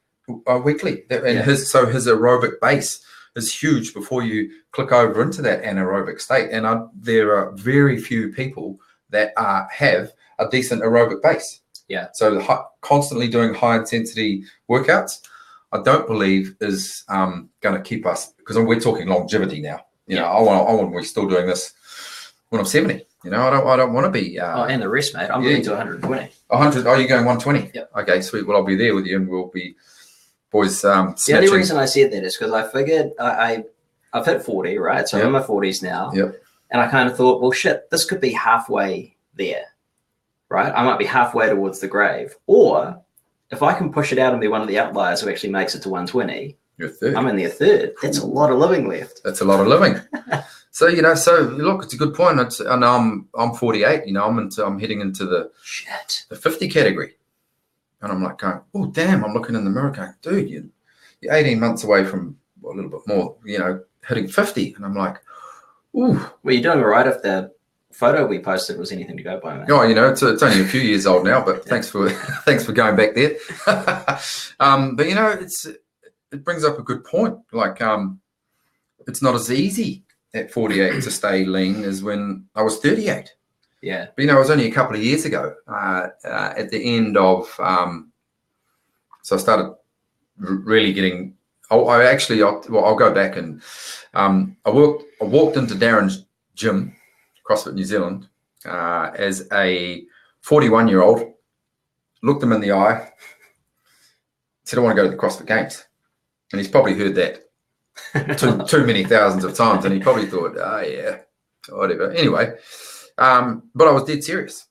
weekly. And his aerobic base is huge before you click over into that anaerobic state. And there are very few people that have a decent aerobic base. Yeah. So constantly doing high intensity workouts, I don't believe is going to keep us, because we're talking longevity now. You know, I want to be still doing this when I'm 70. You know, I don't want to be. And the rest, mate. I'm moving to 120. 100. Oh, you're going 120? Yep. Okay, sweet. Well, I'll be there with you, and we'll be boys. The only reason I said that is because I figured I've hit 40, right? So I'm in my 40s now. Yep. And I kind of thought, well, shit, this could be halfway there, right? I might be halfway towards the grave. Or if I can push it out and be one of the outliers who actually makes it to 120, You're a third. I'm only a third. That's a lot of living left. That's a lot of living. So, so look, it's a good point. And I'm 48, I'm heading into the 50 category. And I'm like going, oh, damn, I'm looking in the mirror going, dude, you're 18 months away from a little bit more, hitting 50. And I'm like, ooh. Well, you're doing all right if the photo we posted was anything to go by, mate. Oh, it's only a few years old now, but thanks for going back there. But it brings up a good point. Like, it's not as easy at 48 to stay lean as when I was 38. Yeah. But it was only a couple of years ago. At the end of, so I started really getting. I'll go back and I walked into Darren's gym, CrossFit New Zealand, as a 41-year-old, looked him in the eye, said, I want to go to the CrossFit Games. And he's probably heard that too many thousands of times. And he probably thought, yeah, whatever. Anyway, but I was dead serious.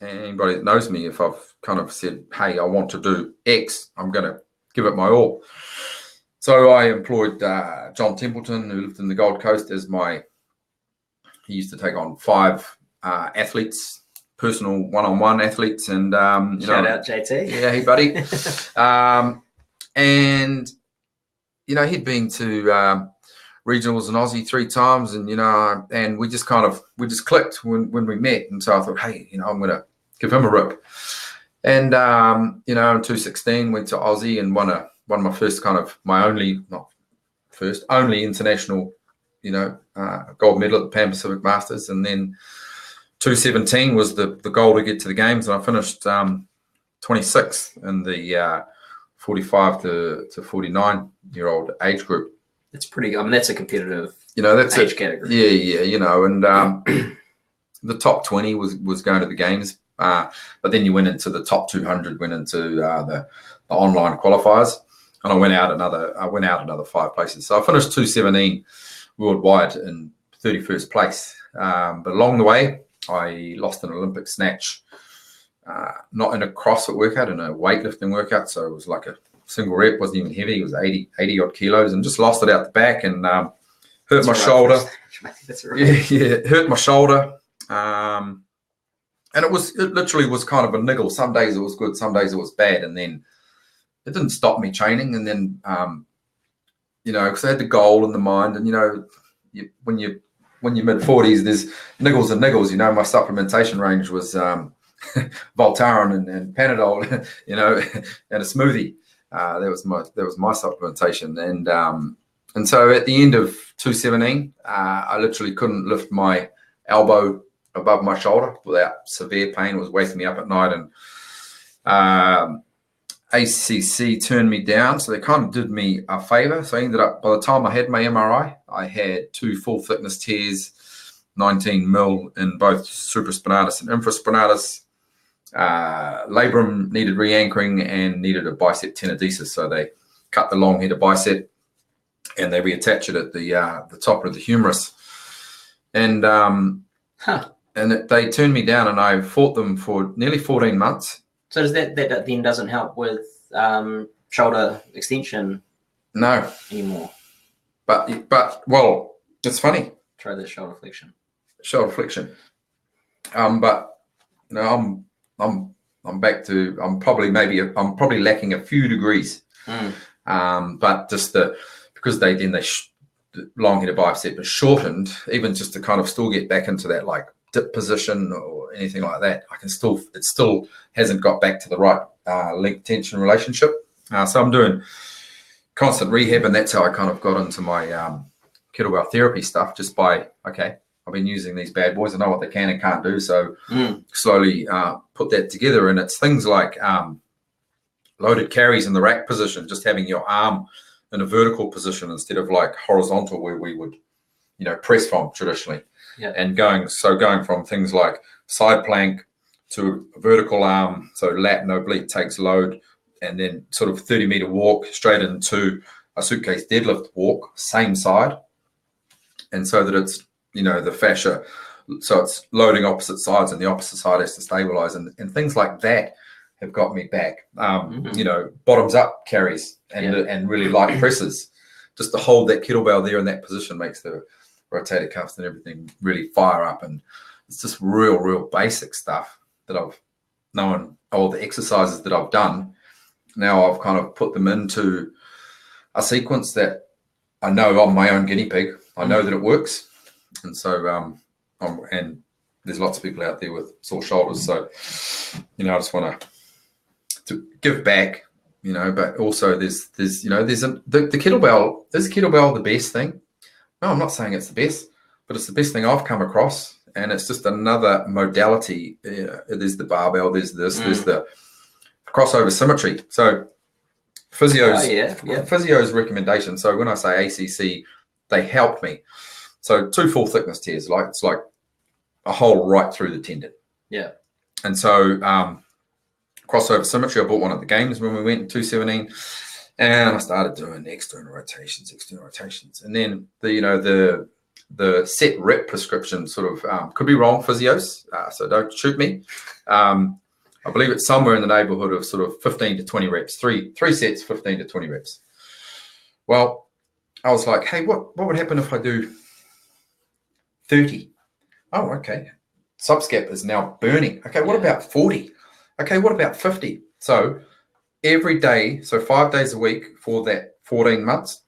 And anybody that knows me, if I've kind of said, hey, I want to do X, I'm going to give it my all. So I employed John Templeton, who lived in the Gold Coast, as he used to take on 5 athletes, personal one-on-one athletes. And, shout out JT. Yeah, hey, buddy. And, he'd been to regionals in Aussie 3 times, and, and we just clicked when we met. And so I thought, hey, I'm going to give him a rip. And, in 2016, went to Aussie and won my first only international, gold medal at the Pan Pacific Masters. And then 2017 was the goal to get to the games. And I finished 26th in the 45 to 49-year-old age group. It's pretty, that's a competitive that's age category. Yeah, and the top 20 was going to the games. But then you went into the top 200, went into the online qualifiers. And I went out another 5 places. So I finished 217 worldwide in 31st place. But along the way, I lost an Olympic snatch, not in a CrossFit workout, in a weightlifting workout. So it was like a single rep, wasn't even heavy. It was 80 odd kilos, and just lost it out the back and hurt my shoulder. That's right. Yeah, hurt my shoulder. And it literally was kind of a niggle. Some days it was good, some days it was bad. And then it didn't stop me training. And then, because I had the goal in the mind, and, when you're mid-40s, there's niggles and niggles. My supplementation range was Voltaren and Panadol, and a smoothie. That was my supplementation. And so at the end of 217, I literally couldn't lift my elbow above my shoulder without severe pain. It was waking me up at night, and ACC turned me down, so they kind of did me a favor. So I ended up, by the time I had my MRI, I had 2 full thickness tears, 19 mil in both supraspinatus and infraspinatus. Labrum needed re-anchoring and needed a bicep tenodesis. So they cut the long head of bicep and they reattach it at the top of the humerus. And they turned me down, and I fought them for nearly 14 months. So does that then doesn't help with shoulder extension? No. Anymore. But well, it's funny. Try the shoulder flexion. Shoulder flexion. But I'm back to, I'm probably lacking a few degrees. But just because the long-headed bicep is shortened, even just to kind of still get back into that like dip position or anything like that, it still hasn't got back to the right length tension relationship. So I'm doing constant rehab, and that's how I kind of got into my kettlebell therapy stuff, just by, okay, I've been using these bad boys. I know what they can and can't do. So slowly put that together. And it's things like loaded carries in the rack position, just having your arm in a vertical position instead of like horizontal where we would, press from traditionally. Yeah. And going from things like side plank to a vertical arm, so lat and oblique takes load, and then sort of 30-meter walk straight into a suitcase deadlift walk, same side. And so that it's, the fascia, so it's loading opposite sides and the opposite side has to stabilize, and things like that have got me back. You know, bottoms up carries and really light presses. Just to hold that kettlebell there in that position makes the rotator cuffs and everything really fire up. And it's just real basic stuff that I've known, all the exercises that I've done. Now I've kind of put them into a sequence that I know I'm my own guinea pig. I know that it works. And so, and there's lots of people out there with sore shoulders. So, you know, I just want to give back, you know, but also there's the kettlebell. Is kettlebell the best thing? No, I'm not saying it's the best, but it's the best thing I've come across. And it's just another modality. There's the barbell, there's this, there's the crossover symmetry. So physio's recommendation. So when I say ACC, they help me. So 2 full thickness tears, like it's like a hole right through the tendon. Yeah. And so crossover symmetry, I bought one at the games when we went in 2017, and I started doing external rotations. And then the set rep prescription sort of could be wrong, physios, so don't shoot me. I believe it's somewhere in the neighborhood of sort of 15 to 20 reps, three sets, 15 to 20 reps. Well, I was like, hey, what would happen if I do 30? Oh, okay. Subscap is now burning. Okay, what about 40? Okay, what about 50? So every day, so 5 days a week for that 14 months,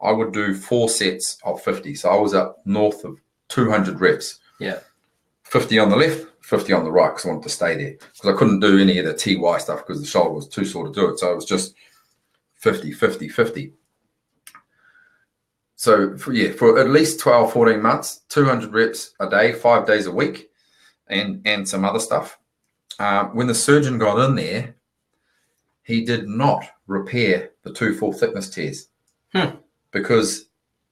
I would do 4 sets of 50. So I was up north of 200 reps. Yeah. 50 on the left, 50 on the right, because I wanted to stay there. Because I couldn't do any of the TY stuff because the shoulder was too sore to do it. So it was just 50, 50, 50. So for at least 12, 14 months, 200 reps a day, 5 days a week, and some other stuff. When the surgeon got in there, he did not repair the 2 full thickness tears. Because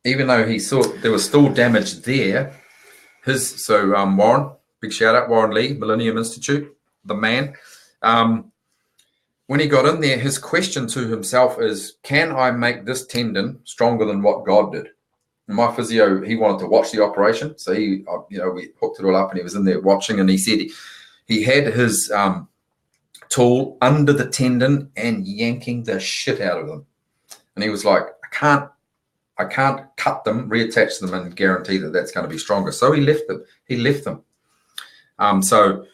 even though he saw there was still damage there, Warren, big shout out, Warren Lee, Millennium Institute, the man. When he got in there, his question to himself is, can I make this tendon stronger than what God did? And my physio, he wanted to watch the operation. So we hooked it all up and he was in there watching, and he said he had his tool under the tendon and yanking the shit out of them. And he was like, I can't cut them, reattach them and guarantee that that's going to be stronger. So he left them. So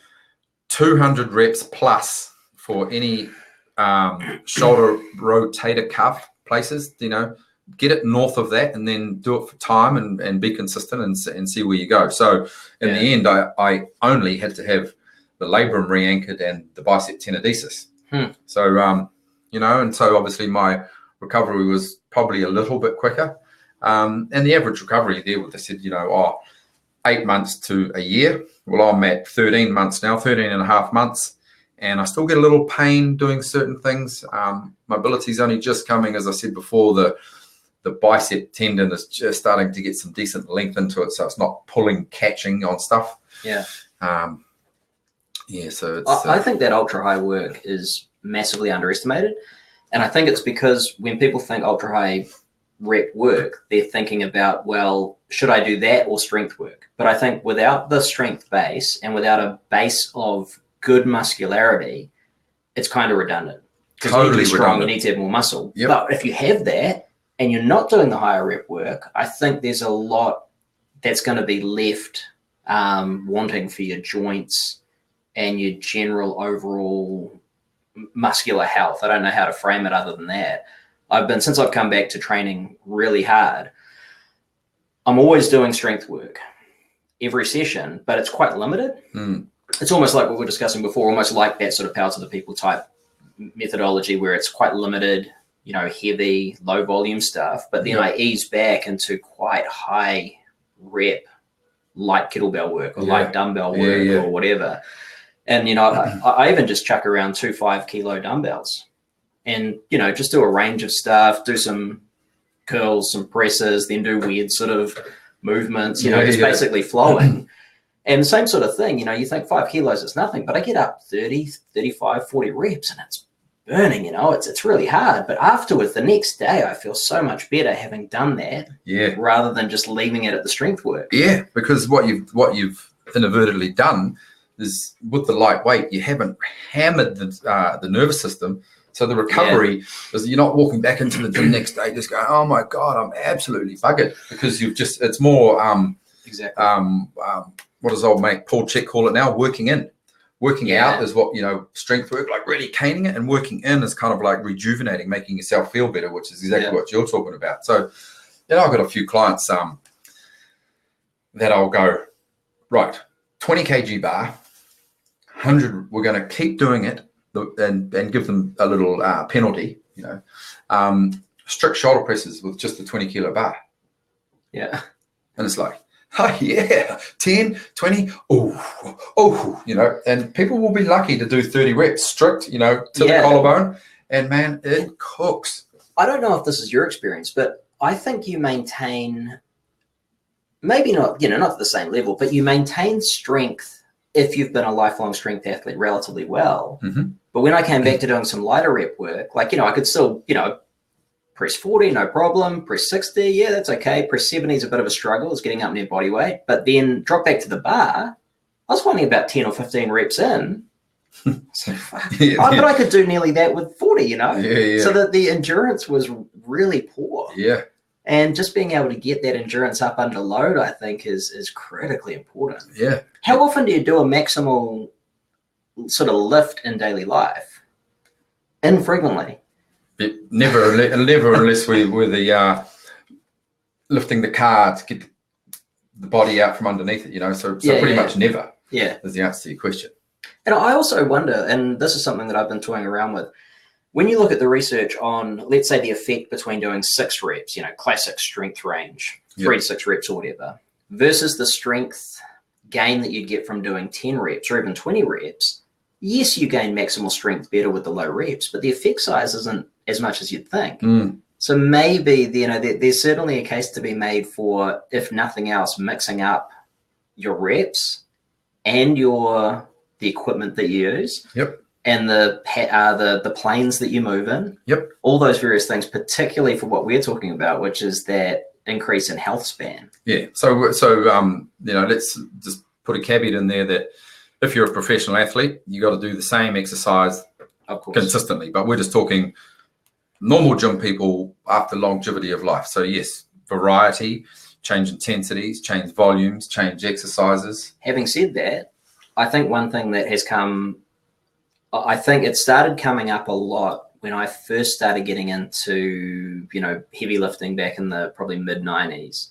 200 reps plus for any shoulder rotator cuff places, get it north of that and then do it for time and be consistent and see where you go. So in the end, I only had to have the labrum re-anchored and the bicep tenodesis. So, and so obviously my recovery was probably a little bit quicker. And the average recovery there, they said, 8 months to a year. Well, I'm at 13 months now, 13 and a half months. And I still get a little pain doing certain things. Mobility is only just coming, as I said before. The bicep tendon is just starting to get some decent length into it, so it's not catching on stuff. Yeah. So it's, I think that ultra high work is massively underestimated, and I think it's because when people think ultra high rep work, they're thinking about, well, should I do that or strength work? But I think without the strength base and without a base of good muscularity, it's kind of redundant. Because you need to be strong, you need to have more muscle. Yep. But if you have that and you're not doing the higher rep work, I think there's a lot that's going to be left wanting for your joints and your general overall muscular health. I don't know how to frame it other than that. Since I've come back to training really hard, I'm always doing strength work every session, but it's quite limited. It's almost like what we were discussing before, almost like that sort of power to the people type methodology where it's quite limited, heavy, low volume stuff. But then I ease back into quite high rep, light kettlebell work or light dumbbell work or whatever. And, I even just chuck around 2 5-kilo dumbbells and, just do a range of stuff, do some curls, some presses, then do weird sort of movements, basically flowing. And the same sort of thing, you think 5 kilos is nothing, but I get up 30, 35, 40 reps and it's burning, it's really hard. But afterwards, the next day, I feel so much better having done that rather than just leaving it at the strength work. Yeah, because what you've inadvertently done is with the light weight, you haven't hammered the nervous system. So the recovery is you're not walking back into the gym next day just going, oh my God, I'm absolutely buggered, because it's more exactly. What does old mate Paul Chick call it now? Working in. Working out is what, strength work, like really caning it, and working in is kind of like rejuvenating, making yourself feel better, which is exactly what you're talking about. So, I've got a few clients that I'll go, right, 20 kg bar, 100, we're going to keep doing it and give them a little penalty, strict shoulder presses with just the 20 kilo bar. Yeah. And it's like, oh yeah, 10, 20, and people will be lucky to do 30 reps strict, to the collarbone, and man, it cooks. I don't know if this is your experience, but I think you maintain, maybe not, not at the same level, but you maintain strength if you've been a lifelong strength athlete relatively well. Mm-hmm. But when I came back to doing some lighter rep work, like, I could still, press 40, no problem. Press 60, yeah, that's okay. Press 70 is a bit of a struggle, is getting up near body weight. But then drop back to the bar, I was finding about 10 or 15 reps in. So, but I could do nearly that with 40, So that the endurance was really poor. Yeah. And just being able to get that endurance up under load, I think, is critically important. Yeah. How often do you do a maximal sort of lift in daily life? Infrequently. Never unless we're the lifting the car to get the body out from underneath it, so pretty much never is the answer to your question. And I also wonder, and this is something that I've been toying around with, when you look at the research on, let's say, the effect between doing 6 reps, classic strength range, 3 to 6 reps or whatever, versus the strength gain that you'd get from doing 10 reps or even 20 reps, yes, you gain maximal strength better with the low reps, but the effect size isn't as much as you'd think. So maybe, there's certainly a case to be made for, if nothing else, mixing up your reps and the equipment that you use. Yep. And the planes that you move in. Yep. All those various things, particularly for what we're talking about, which is that increase in health span. Yeah. So let's just put a caveat in there that if you're a professional athlete, you got to do the same exercise consistently. But we're just talking normal gym people after longevity of life. So yes, variety, change intensities, change volumes, change exercises. Having said that, I think one thing that has I think it started coming up a lot when I first started getting into, heavy lifting back in the probably mid-90s.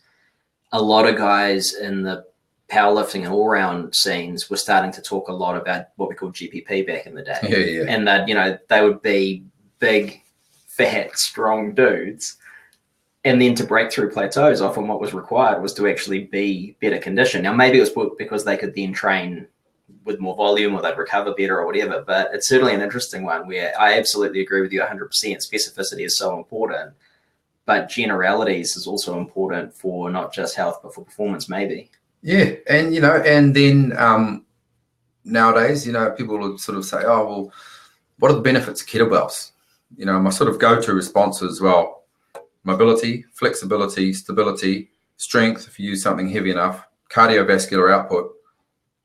A lot of guys in the powerlifting and all-round scenes were starting to talk a lot about what we called GPP back in the day. Yeah. And that, they would be big, fat, strong dudes. And then to break through plateaus, often what was required was to actually be better conditioned. Now, maybe it was because they could then train with more volume or they'd recover better or whatever, but it's certainly an interesting one where I absolutely agree with you 100%. Specificity is so important, but generalities is also important for not just health, but for performance maybe. Yeah. And, and then nowadays, people will sort of say, oh, well, what are the benefits of kettlebells? My sort of go-to response is, well, mobility, flexibility, stability, strength, if you use something heavy enough, cardiovascular output,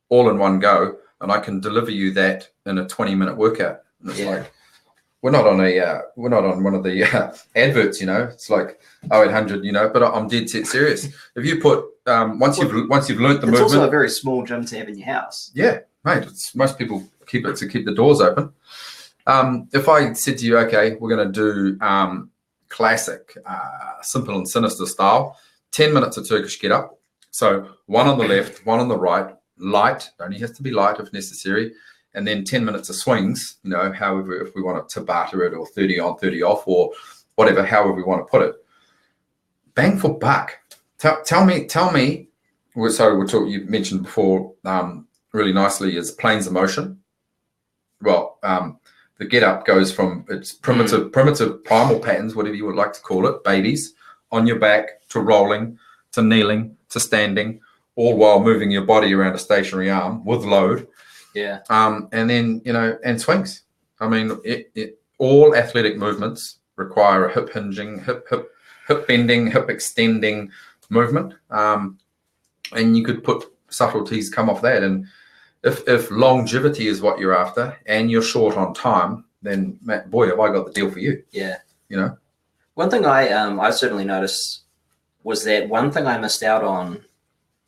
all in one go, and I can deliver you that in a 20-minute workout. And it's like, we're not on one of the adverts, It's like 0800, but I'm dead set serious. If you put once you've learnt the movement, it's also a very small gym to have in your house. Yeah, mate. Most people keep the doors open. If I said to you, okay, we're going to do classic, simple and sinister style, 10 minutes of Turkish get up. So one on the left, one on the right. Light, only has to be light if necessary, and then 10 minutes of swings, however, if we want to barter it, or 30 on, 30 off, or whatever, however we want to put it. Bang for buck. Tell me. So you mentioned before really nicely is planes of motion. Well, the get up goes from its primitive primal patterns, whatever you would like to call it, babies, on your back, to rolling, to kneeling, to standing, all while moving your body around a stationary arm with load. Yeah. And then, and swings. I mean, all athletic movements require a hip hinging, hip bending, hip extending movement. And you could put subtleties come off that. And if longevity is what you're after and you're short on time, then boy, have I got the deal for you. Yeah. You know, one thing I certainly noticed was that one thing I missed out on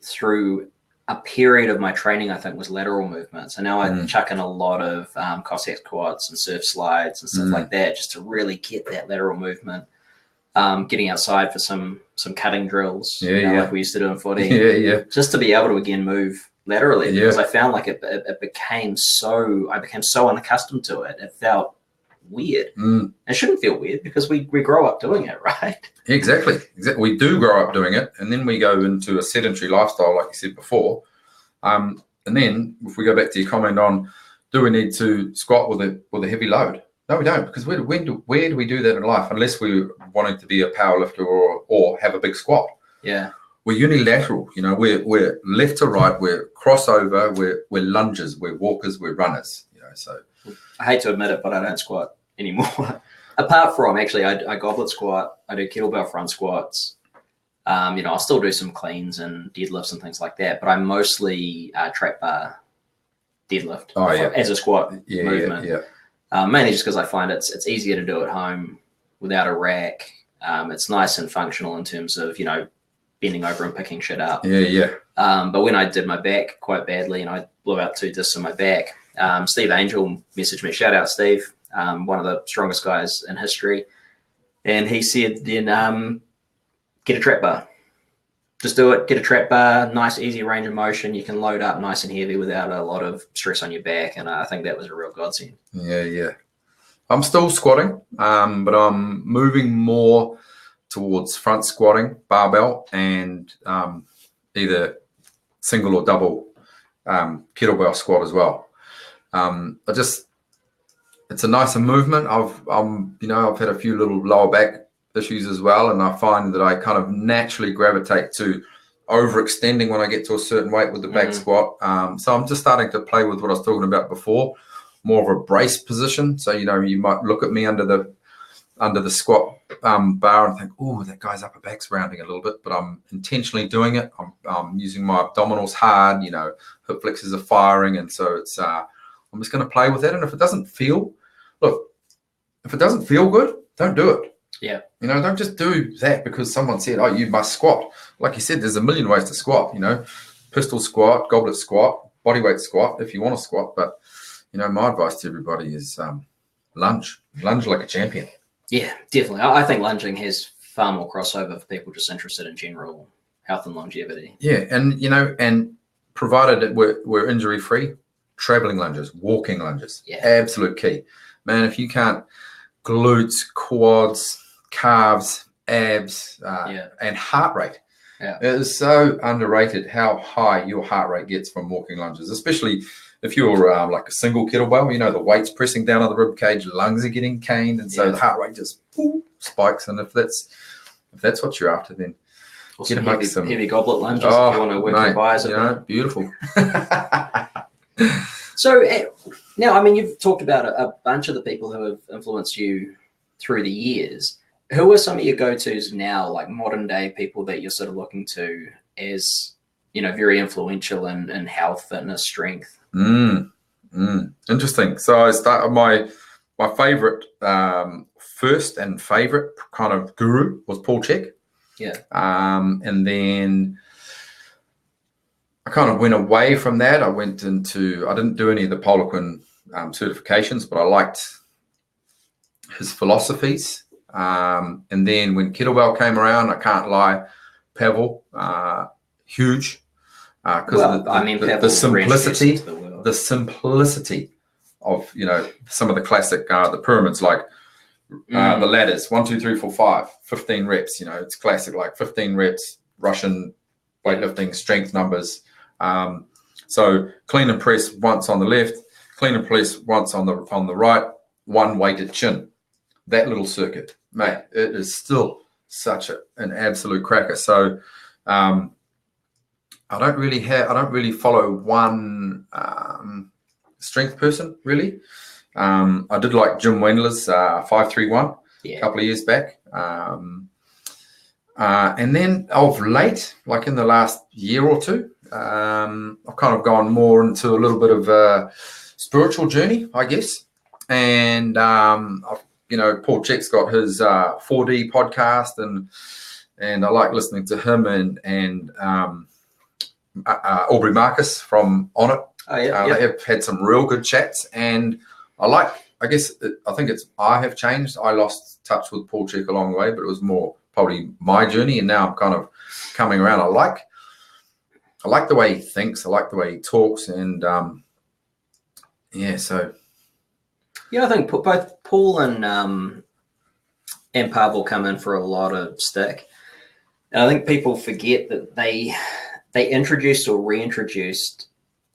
through a period of my training, I think, was lateral movement. So now I chuck in a lot of Cossack squats and surf slides and stuff like that, just to really get that lateral movement. Getting outside for some cutting drills, like we used to do in footy, just to be able to again move laterally, because I found like I became so unaccustomed to it. It felt weird. It shouldn't feel weird because we grow up doing it, right? Exactly. We do grow up doing it, and then we go into a sedentary lifestyle, like you said before. And then if we go back to your comment on, do we need to squat with a heavy load? No, we don't, because where do we do that in life, unless we're wanting to be a power lifter or have a big squat? Yeah. We're unilateral, you know, we're left to right, we're crossover, we're lungers, we're walkers, we're runners, you know. So I hate to admit it, but I don't squat anymore. Apart from, actually, I goblet squat, I do kettlebell front squats. I'll still do some cleans and deadlifts and things like that, but I mostly trap bar deadlift as a squat movement. Mainly just because I find it's easier to do at home without a rack. It's nice and functional in terms of, bending over and picking shit up. But when I did my back quite badly and I blew out 2 discs in my back, Steve Angel messaged me. Shout out, Steve, one of the strongest guys in history. And he said, then get a trap bar. Just do it. Get a trap bar, nice, easy range of motion. You can load up nice and heavy without a lot of stress on your back. And I think that was a real godsend. Yeah. I'm still squatting, but I'm moving more towards front squatting, barbell, and either single or double kettlebell squat as well. It's a nicer movement. I've had a few little lower back issues as well, and I find that I kind of naturally gravitate to overextending when I get to a certain weight with the back squat. So I'm just starting to play with what I was talking about before, more of a brace position. So you might look at me under the squat bar and think, oh, that guy's upper back's rounding a little bit, but I'm intentionally doing it. I'm using my abdominals hard, hip flexors are firing, and so it's I'm just going to play with that. And if it doesn't feel good, don't do it. Yeah. Don't just do that because someone said, oh, you must squat. Like you said, there's a million ways to squat, pistol squat, goblet squat, bodyweight squat if you want to squat. But, my advice to everybody is lunge like a champion. Yeah, definitely. I think lunging has far more crossover for people just interested in general health and longevity. Yeah, and provided that we're injury-free, traveling lunges, walking lunges, absolute key. Man, if you can't glutes, quads, calves, abs, and heart rate. It is so underrated how high your heart rate gets from walking lunges, especially if you're like a single kettlebell, the weight's pressing down on the rib cage, lungs are getting caned, and so the heart rate just spikes. And if that's what you're after, then get some heavy goblet lunges if you want to work your biceps a bit. Beautiful. So now, you've talked about a bunch of the people who have influenced you through the years. Who are some of your go-tos now, like modern day people that you're sort of looking to as, very influential in health, fitness, strength? Interesting. So I started my favorite, first and favorite kind of guru was Paul Chek. Yeah. And then I kind of went away from that. I didn't do any of the Poliquin certifications, but I liked his philosophies. And then when kettlebell came around, I can't lie, Pavel, huge. Because the simplicity of some of the classic the pyramids, like the ladders 1 2 3 4 5 15 reps. It's classic, like 15 reps Russian weightlifting strength numbers. So clean and press once on the left, clean and press once on the right, one weighted chin. That little circuit, mate, it is still such an absolute cracker. So I don't really follow one strength person, really. I did like Jim Wendler's 531 a couple of years back. And then of late, like in the last year or two, I've kind of gone more into a little bit of a spiritual journey, I guess. And Paul Check's got his 4D podcast, and I like listening to him and Aubrey Marcus from On It. Oh yeah, They have had some real good chats, and I think I have changed. I lost touch with Paul Check along the way, but it was more probably my journey, and now I'm kind of coming around. I like the way he thinks. I like the way he talks, and so. Yeah, I think both Paul and Pavel come in for a lot of stick. And I think people forget that they introduced or reintroduced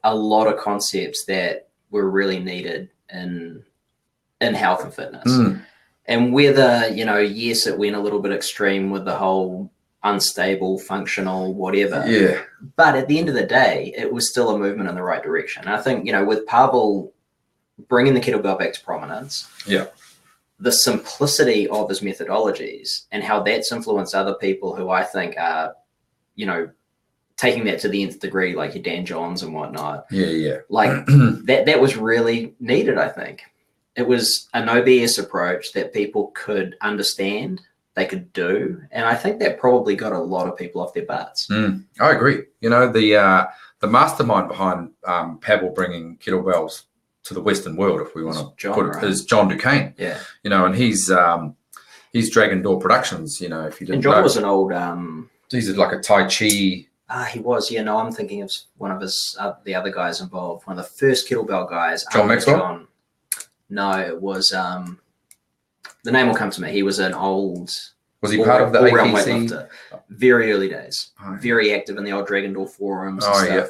a lot of concepts that were really needed in health and fitness. And whether, yes, it went a little bit extreme with the whole unstable, functional, whatever. Yeah. But at the end of the day, it was still a movement in the right direction. And I think, with Pavel bringing the kettlebell back to prominence, the simplicity of his methodologies and how that's influenced other people who I think are, taking that to the nth degree, like your Dan Johns and whatnot. Yeah. Like that was really needed, I think. It was an OBS approach that people could understand, they could do. And I think that probably got a lot of people off their butts. I agree. The mastermind behind Pavel bringing kettlebells to the Western world, if we want to put it, is John Duquesne. Yeah. And he's Dragon Door Productions, if you didn't know. And John was an old... he's like a Tai Chi... he was, I'm thinking of one of his the other guys involved, one of the first kettlebell guys. John Maxwell? No, it was, the name will come to me. He was an old... Was he part of the all-round APC? weightlifter. Very early days. Oh, yeah. Very active in the old Dragon Door forums and stuff. Yeah.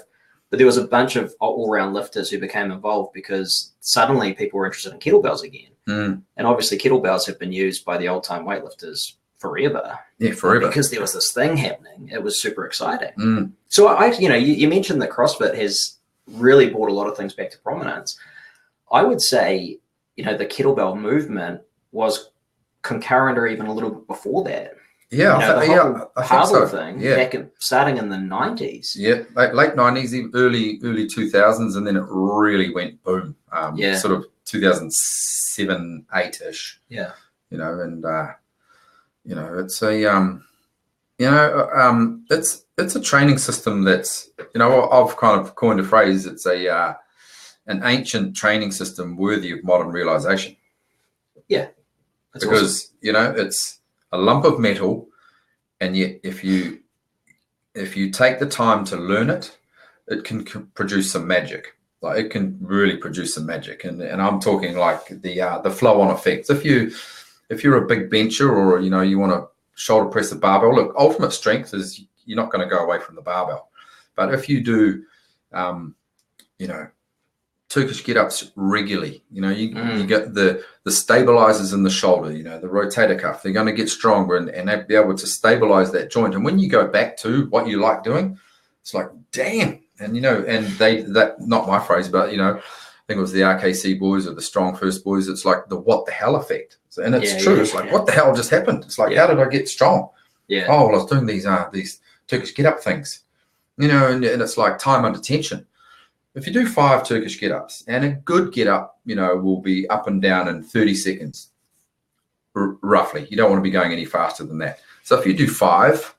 But there was a bunch of all-round lifters who became involved because suddenly people were interested in kettlebells again. And obviously kettlebells have been used by the old-time weightlifters forever. Yeah, forever. Because there was this thing happening. It was super exciting. So you mentioned that CrossFit has really brought a lot of things back to prominence. I would say, the kettlebell movement was concurrent or even a little bit before that. Yeah, I think so. Thing, back starting in the 90s. Yeah, late 90s, early 2000s, and then it really went boom. Sort of 2007, 8-ish. Yeah. And it's it's a training system that's, I've kind of coined a phrase. It's an ancient training system worthy of modern realization. Yeah. Because awesome. It's a lump of metal, and yet if you take the time to learn it, it can produce some magic. Like, it can really produce some magic, and I'm talking like the flow-on effects. If you're a big bencher, or you want to shoulder press a barbell, look, ultimate strength is you're not going to go away from the barbell. But if you do, Turkish get-ups regularly, you get the stabilizers in the shoulder, the rotator cuff, they're going to get stronger and be able to stabilize that joint. And when you go back to what you like doing, it's like, damn. And, that not my phrase, but, I think it was the RKC boys or the Strong First boys. It's like the what the hell effect. And it's true. It's like, what the hell just happened? It's like, how did I get strong? Yeah. Oh, well, I was doing these Turkish get-up things, and it's like time under tension. If you do 5 Turkish get-ups, and a good get-up, will be up and down in 30 seconds, roughly. You don't want to be going any faster than that. So if you do 5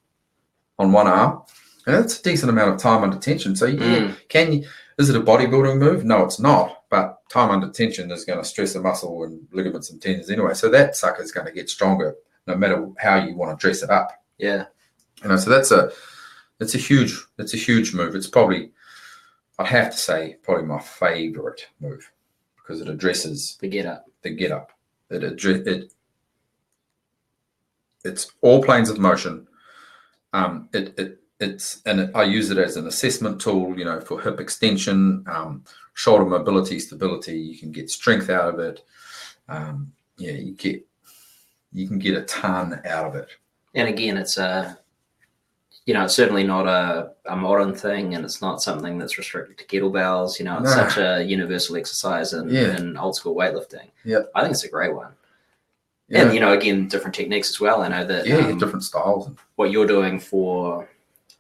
on one arm, and that's a decent amount of time under tension. So is it a bodybuilding move? No, it's not. But time under tension is going to stress a muscle and ligaments and tendons anyway. So that sucker is going to get stronger no matter how you want to dress it up. Yeah. So it's a huge move. It's probably, I'd have to say, probably my favorite move, because it addresses the get up. It's all planes of motion. I use it as an assessment tool, for hip extension, shoulder mobility, stability. You can get strength out of it. You can get a ton out of it. And again, it's it's certainly not a modern thing, and it's not something that's restricted to kettlebells. It's such a universal exercise in old school weightlifting. Yeah, I think it's a great one. Yeah. And again, different techniques as well. I know that different styles. What you're doing for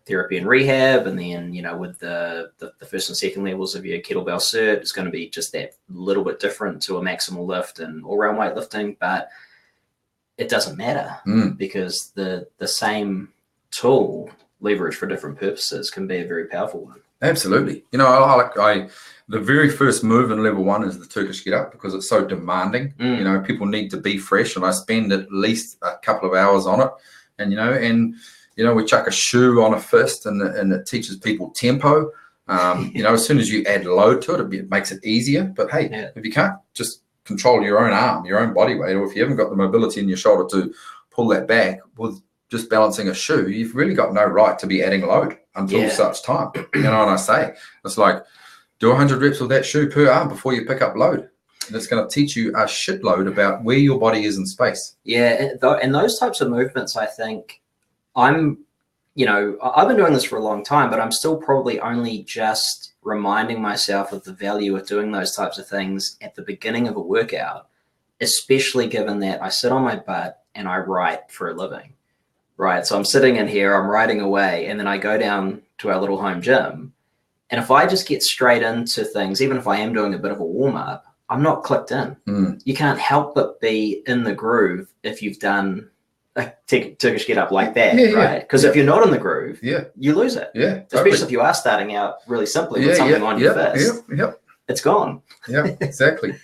therapy and rehab, and then, with the first and second levels of your kettlebell cert, it's going to be just that little bit different to a maximal lift and all-round weightlifting, but it doesn't matter because the same tool leveraged for different purposes can be a very powerful one. Absolutely. The very first move in level 1 is the Turkish get up because it's so demanding. People need to be fresh, and I spend at least a couple of hours on it. And we chuck a shoe on a fist, and it teaches people tempo. As soon as you add load to it, it makes it easier. But hey, if you can't just control your own arm, your own body weight, or if you haven't got the mobility in your shoulder to pull that back with just balancing a shoe, you've really got no right to be adding load until such time. And I say, it's like, do 100 reps with that shoe per arm before you pick up load. And it's going to teach you a shitload about where your body is in space. Yeah, and those types of movements, I think, I've been doing this for a long time, but I'm still probably only just reminding myself of the value of doing those types of things at the beginning of a workout, especially given that I sit on my butt and I write for a living, right? So I'm sitting in here, I'm writing away, and then I go down to our little home gym. And if I just get straight into things, even if I am doing a bit of a warm up, I'm not clicked in. You can't help but be in the groove if you've done a Turkish get up like that, right? Because if you're not in the groove, you lose it. Yeah, especially if you are starting out really simply with something on your fist. It's gone. Yeah, exactly.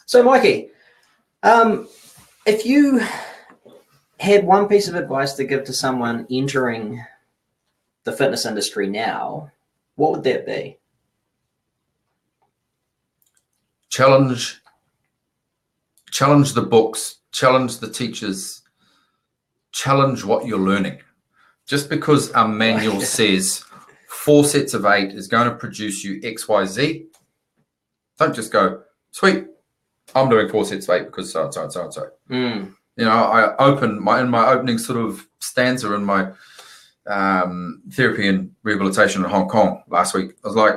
So, Mikey, if you had one piece of advice to give to someone entering the fitness industry now, what would that be? Challenge the books, challenge the teachers, challenge what you're learning. Just because a manual says 4 sets of 8 is going to produce you XYZ, don't just go, sweet, I'm doing 4 sets of 8 because so and so and so and so. I open in my opening sort of stanza in my therapy and rehabilitation in Hong Kong last week. I was like,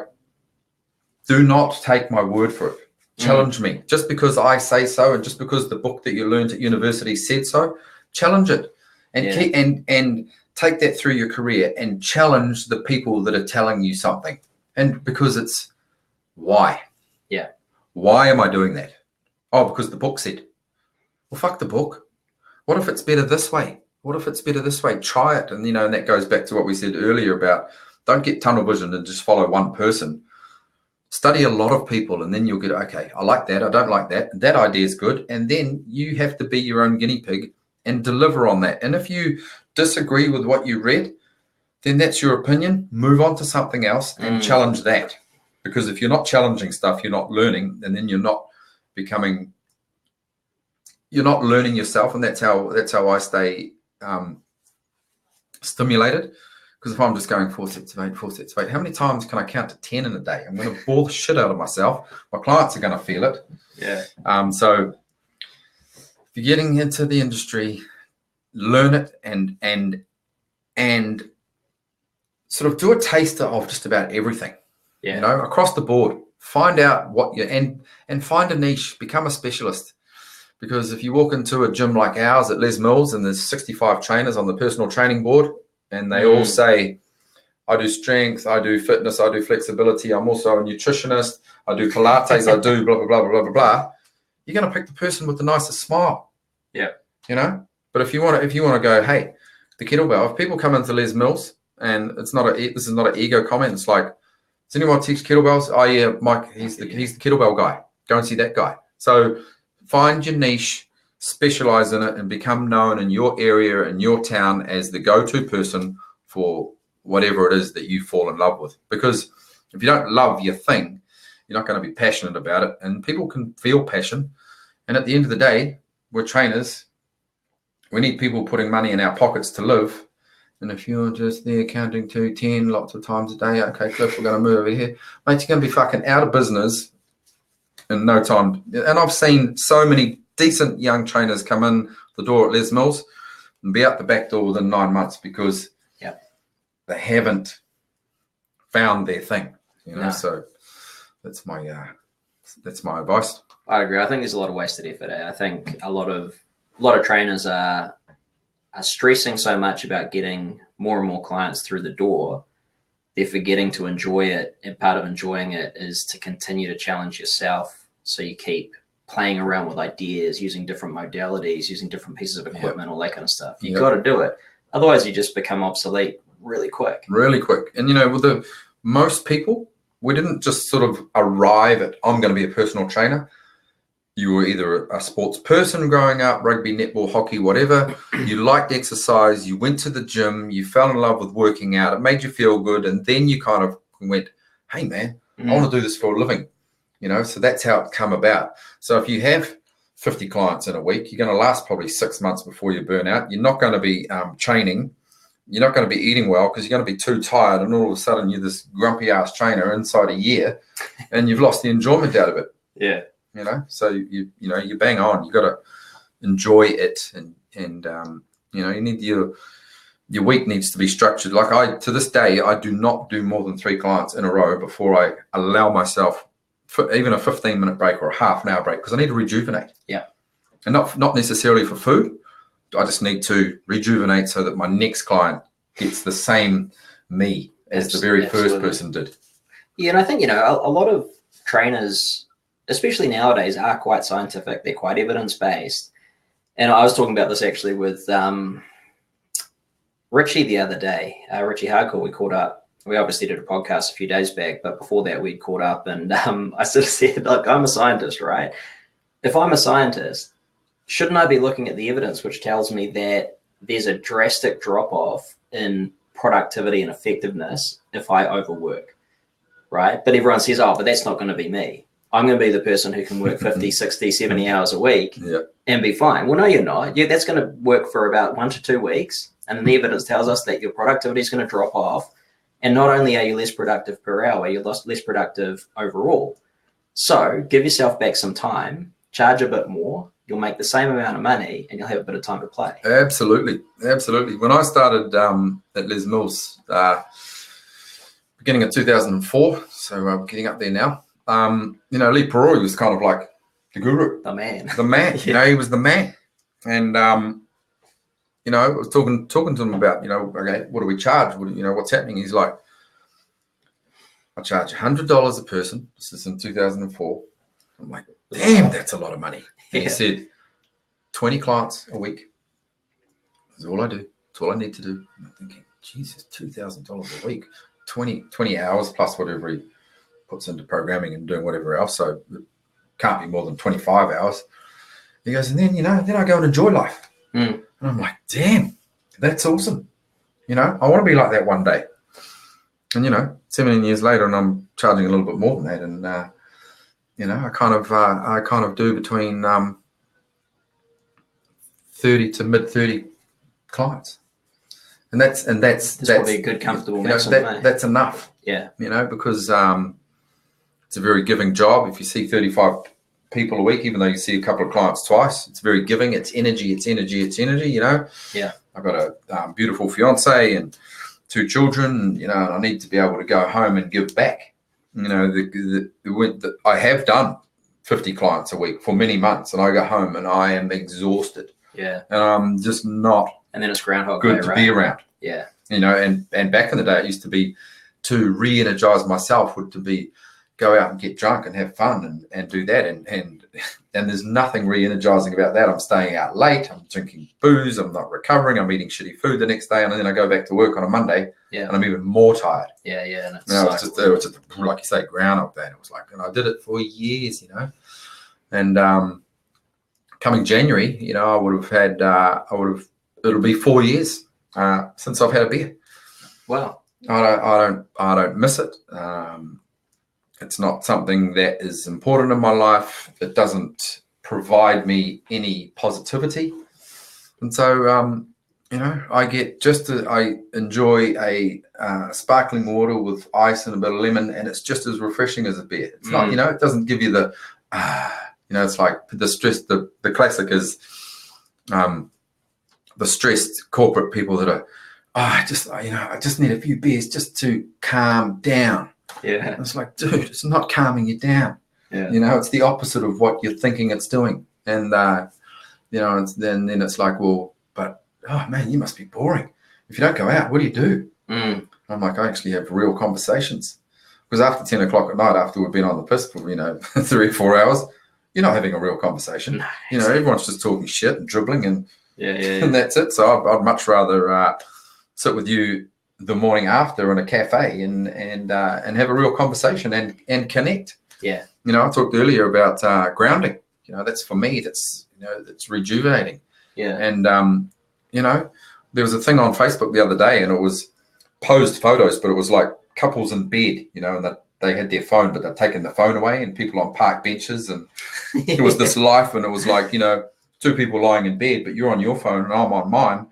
do not take my word for it. Challenge me. Just because I say so, and just because the book that you learned at university said so, challenge it, and take that through your career and challenge the people that are telling you something. And because it's why? Yeah. Why am I doing that? Oh, because the book said. Well, fuck the book. What if it's better this way? What if it's better this way? Try it. And, and that goes back to what we said earlier about don't get tunnel vision and just follow one person. Study a lot of people, and then you'll get, okay, I like that. I don't like that. That idea is good. And then you have to be your own guinea pig and deliver on that. And if you disagree with what you read, then that's your opinion. Move on to something else and challenge that. Because if you're not challenging stuff, you're not learning, and then you're not learning yourself. And that's how I stay stimulated. Because if I'm just going 4 sets of 8, 4 sets of 8, how many times can I count to 10 in a day? I'm going to bore the shit out of myself. My clients are going to feel it. Yeah. So if you're getting into the industry, learn it and sort of do a taster of just about everything. Yeah. Across the board. Find out what you and find a niche. Become a specialist. Because if you walk into a gym like ours at Les Mills and there's 65 trainers on the personal training board, and they all say, I do strength, I do fitness, I do flexibility, I'm also a nutritionist, I do Pilates, I do blah, blah, blah, blah, blah, blah. You're going to pick the person with the nicest smile. Yeah. But if you want to go, hey, the kettlebell, if people come into Les Mills, and this is not an ego comment, it's like, does anyone teach kettlebells? Oh yeah, Mike, he's the kettlebell guy. Go and see that guy. So find your niche, specialize in it, and become known in your area and your town as the go-to person for whatever it is that you fall in love with. Because if you don't love your thing, you're not going to be passionate about it. And people can feel passion. And at the end of the day, we're trainers. We need people putting money in our pockets to live. And if you're just there counting to 10 lots of times a day, okay, Cliff, we're going to move over here. Mate, you're going to be fucking out of business in no time. And I've seen so many decent young trainers come in the door at Les Mills and be out the back door within 9 months because they haven't found their thing. So that's my advice. I agree. I think there's a lot of wasted effort. I think a lot of trainers are stressing so much about getting more and more clients through the door, they're forgetting to enjoy it. And part of enjoying it is to continue to challenge yourself. So you keep playing around with ideas, using different modalities, using different pieces of equipment, all that kind of stuff. You got to do it. Otherwise, you just become obsolete really quick. Really quick. And, with most people, we didn't just sort of arrive at, I'm going to be a personal trainer. You were either a sports person growing up, rugby, netball, hockey, whatever. You liked exercise. You went to the gym. You fell in love with working out. It made you feel good. And then you kind of went, hey, man, I want to do this for a living. So that's how it come about. So if you have 50 clients in a week, you're going to last probably 6 months before you burn out. You're not going to be training. You're not going to be eating well because you're going to be too tired. And all of a sudden you're this grumpy ass trainer inside a year and you've lost the enjoyment out of it. Yeah. So you bang on. You got to enjoy it, and you need your week needs to be structured. Like to this day, I do not do more than 3 clients in a row before I allow myself for even a 15-minute break or a half an hour break, because I need to rejuvenate. Yeah, and not necessarily for food. I just need to rejuvenate so that my next client gets the same me as the very first person did. Yeah, and I think a lot of trainers, especially nowadays, are quite scientific. They're quite evidence-based. And I was talking about this actually with Richie the other day. Richie Hardcore, we caught up. We obviously did a podcast a few days back, but before that we'd caught up, and I sort of said, look, I'm a scientist, right? If I'm a scientist, shouldn't I be looking at the evidence which tells me that there's a drastic drop-off in productivity and effectiveness if I overwork, right? But everyone says, but that's not going to be me. I'm going to be the person who can work 50, 60, 70 hours a week and be fine. Well, no, you're not. That's going to work for about 1 to 2 weeks. And then the evidence tells us that your productivity is going to drop off. And not only are you less productive per hour, you're less productive overall. So give yourself back some time, charge a bit more. You'll make the same amount of money and you'll have a bit of time to play. Absolutely. When I started at Les Mills, beginning of 2004, so I'm getting up there now, Lee Perroy was kind of like the guru. The man. He was the man. And, I was talking to him about, okay, what do we charge? What's happening? He's like, I charge $100 a person. This is in 2004. I'm like, damn, that's a lot of money. And he said, 20 clients a week. That's all I do. That's all I need to do. And I'm thinking, Jesus, $2,000 a week, 20 hours plus whatever he puts into programming and doing whatever else. So it can't be more than 25 hours. He goes, and then, then I go and enjoy life. And I'm like, damn, that's awesome. I want to be like that one day. And, 17 years later, and I'm charging a little bit more than that. And, I kind of do between 30 to mid 30 clients. And that's probably a good, comfortable maximum. That's enough. Yeah. Because it's a very giving job. If you see 35 people a week, even though you see a couple of clients twice, it's very giving. It's energy. Yeah. I've got a beautiful fiance and 2 children, and I need to be able to go home and give back. I have done 50 clients a week for many months, and I go home and I am exhausted. Yeah. And I'm just not. And then it's Groundhog good Day, to be around. Yeah. And back in the day, it used to be to re-energize myself would to be go out and get drunk and have fun and do that. And there's nothing re-energizing about that. I'm staying out late. I'm drinking booze. I'm not recovering. I'm eating shitty food the next day. And then I go back to work on a Monday and I'm even more tired. Yeah. Yeah. And it was just like you say, Groundhog Day. It was like, and I did it for years, and coming January, I would have had, it'll be 4 years since I've had a beer. Wow. I don't miss it. It's not something that is important in my life. It doesn't provide me any positivity. And so, I enjoy a sparkling water with ice and a bit of lemon, and it's just as refreshing as a beer. It's not, it doesn't give you the, it's like the stress, the classic is the stressed corporate people that are, I just need a few beers just to calm down. Yeah. It's like, dude, it's not calming you down. Yeah. It's the opposite of what you're thinking it's doing. And, then it's like, well, but, oh man, you must be boring. if you don't go out, what do you do? Mm. I'm like, I actually have real conversations. Because after 10 o'clock at night, after we've been on the piss for, 3 or 4 hours, you're not having a real conversation. No, Everyone's just talking shit and dribbling and yeah. and that's it. So I'd much rather sit with you the morning after in a cafe and have a real conversation and connect. Yeah. I talked earlier about grounding. That's for me. That's it's rejuvenating. Yeah. And there was a thing on Facebook the other day, and it was posed photos, but it was like couples in bed, and that they had their phone, but they'd taken the phone away, and people on park benches, and it was this life, and it was like, two people lying in bed, but you're on your phone and I'm on mine.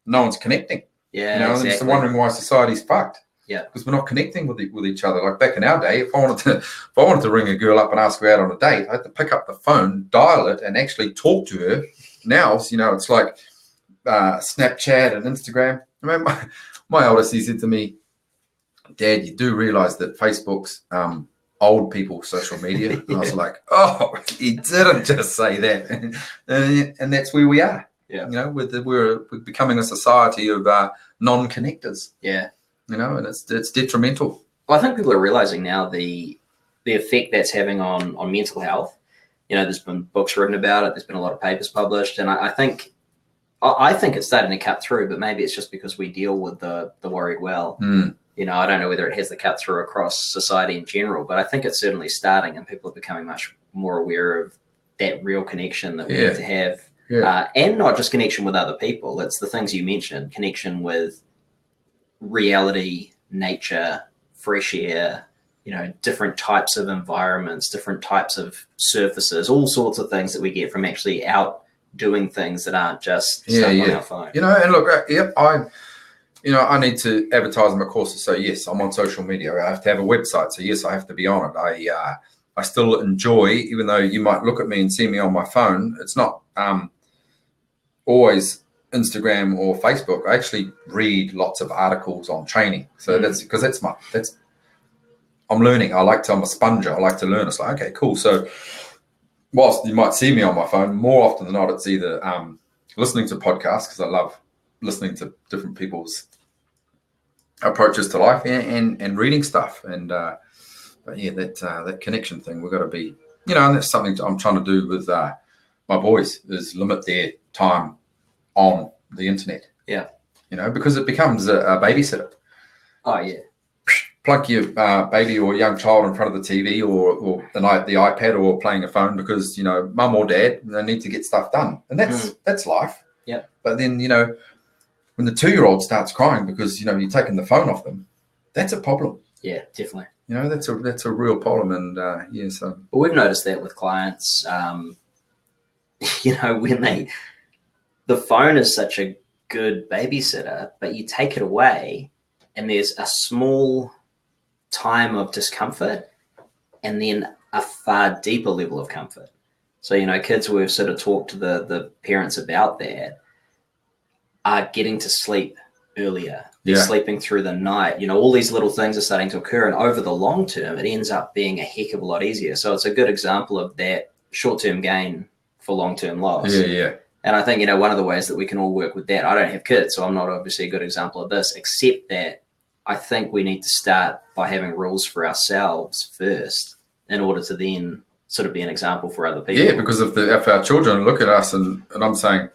No one's connecting. Yeah, exactly. I'm just wondering why society's fucked. Yeah, because we're not connecting with each other. Like back in our day, if I wanted to ring a girl up and ask her out on a date, I had to pick up the phone, dial it, and actually talk to her. Now, it's like Snapchat and Instagram. I mean, my oldest, he said to me, "Dad, you do realize that Facebook's old people social media?" And I was like, "Oh, he didn't just say that," and that's where we are. Yeah, we're becoming a society of non-connectors. Yeah, and it's detrimental. Well, I think people are realizing now the effect that's having on mental health. There's been books written about it. There's been a lot of papers published, and I think it's starting to cut through. But maybe it's just because we deal with the worried well. I don't know whether it has the cut through across society in general, but I think it's certainly starting, and people are becoming much more aware of that real connection that we need to have. Yeah. And not just connection with other people. It's the things you mentioned, connection with reality, nature, fresh air, different types of environments, different types of surfaces, all sorts of things that we get from actually out doing things that aren't just stuck on our phone. And look, I need to advertise my courses. So yes, I'm on social media. I have to have a website. So yes, I have to be on it. I still enjoy, even though you might look at me and see me on my phone, it's not always Instagram or Facebook. I actually read lots of articles on training. So that's because I'm learning. I'm a sponge. I like to learn. It's like, okay, cool. So whilst you might see me on my phone, more often than not, it's either listening to podcasts, because I love listening to different people's approaches to life, and reading stuff. And but yeah, that connection thing, we've got to be, and that's something I'm trying to do with my boys, is limit their time on the internet. Yeah. Because it becomes a babysitter. Oh yeah. Plunk your baby or young child in front of the TV or the iPad or playing a phone because, mum or dad, they need to get stuff done. And that's life. Yeah. But then, when the 2-year-old starts crying because, you're taking the phone off them, that's a problem. Yeah, definitely. That's a real problem. And so. Well, we've noticed that with clients, when the phone is such a good babysitter, but you take it away and there's a small time of discomfort and then a far deeper level of comfort. So, kids who have sort of talked to the parents about that are getting to sleep earlier. They're sleeping through the night. All these little things are starting to occur, and over the long term, it ends up being a heck of a lot easier. So it's a good example of that short-term gain for long-term loss. Yeah. And I think, one of the ways that we can all work with that, I don't have kids, so I'm not obviously a good example of this, except that I think we need to start by having rules for ourselves first in order to then sort of be an example for other people. Yeah, because if our children look at us and I'm saying,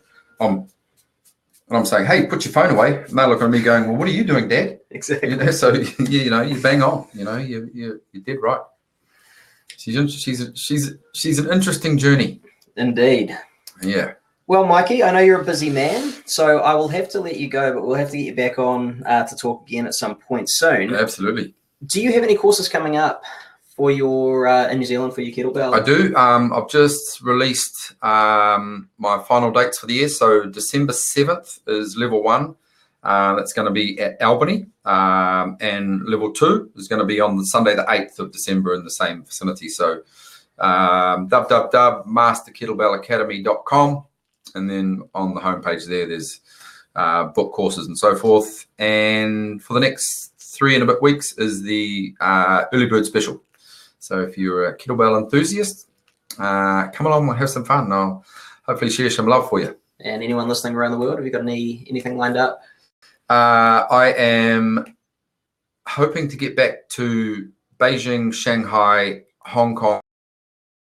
hey, put your phone away, and they look at me going, well, what are you doing, Dad? Exactly. So you bang on. You did right. She's an interesting journey. Indeed. Yeah. Well, Mikey, I know you're a busy man, so I will have to let you go, but we'll have to get you back on to talk again at some point soon. Absolutely. Do you have any courses coming up for your in New Zealand for your kettlebell? I do. I've just released my final dates for the year. So December 7th is level 1. That's going to be at Albany. And level 2 is going to be on the Sunday, the 8th of December in the same vicinity. So www.masterkettlebellacademy.com. And then on the homepage there's book courses and so forth. And for the next 3 and a bit weeks is the early bird special. So if you're a kettlebell enthusiast, come along and have some fun. And I'll hopefully share some love for you. And anyone listening around the world, have you got anything lined up? I am hoping to get back to Beijing, Shanghai, Hong Kong,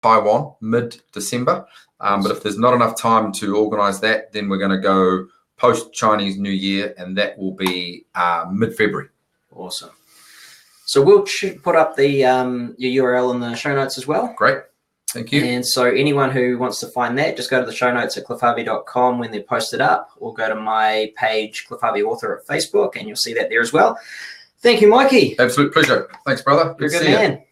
Taiwan mid-December. But if there's not enough time to organize that, then we're going to go post-Chinese New Year, and that will be mid-February. Awesome. So we'll put up the your URL in the show notes as well. Great. Thank you. And so anyone who wants to find that, just go to the show notes at cliffharvey.com when they're posted up, or go to my page, Cliff Harvey Author at Facebook, and you'll see that there as well. Thank you, Mikey. Absolute pleasure. Thanks, brother. You're a good man.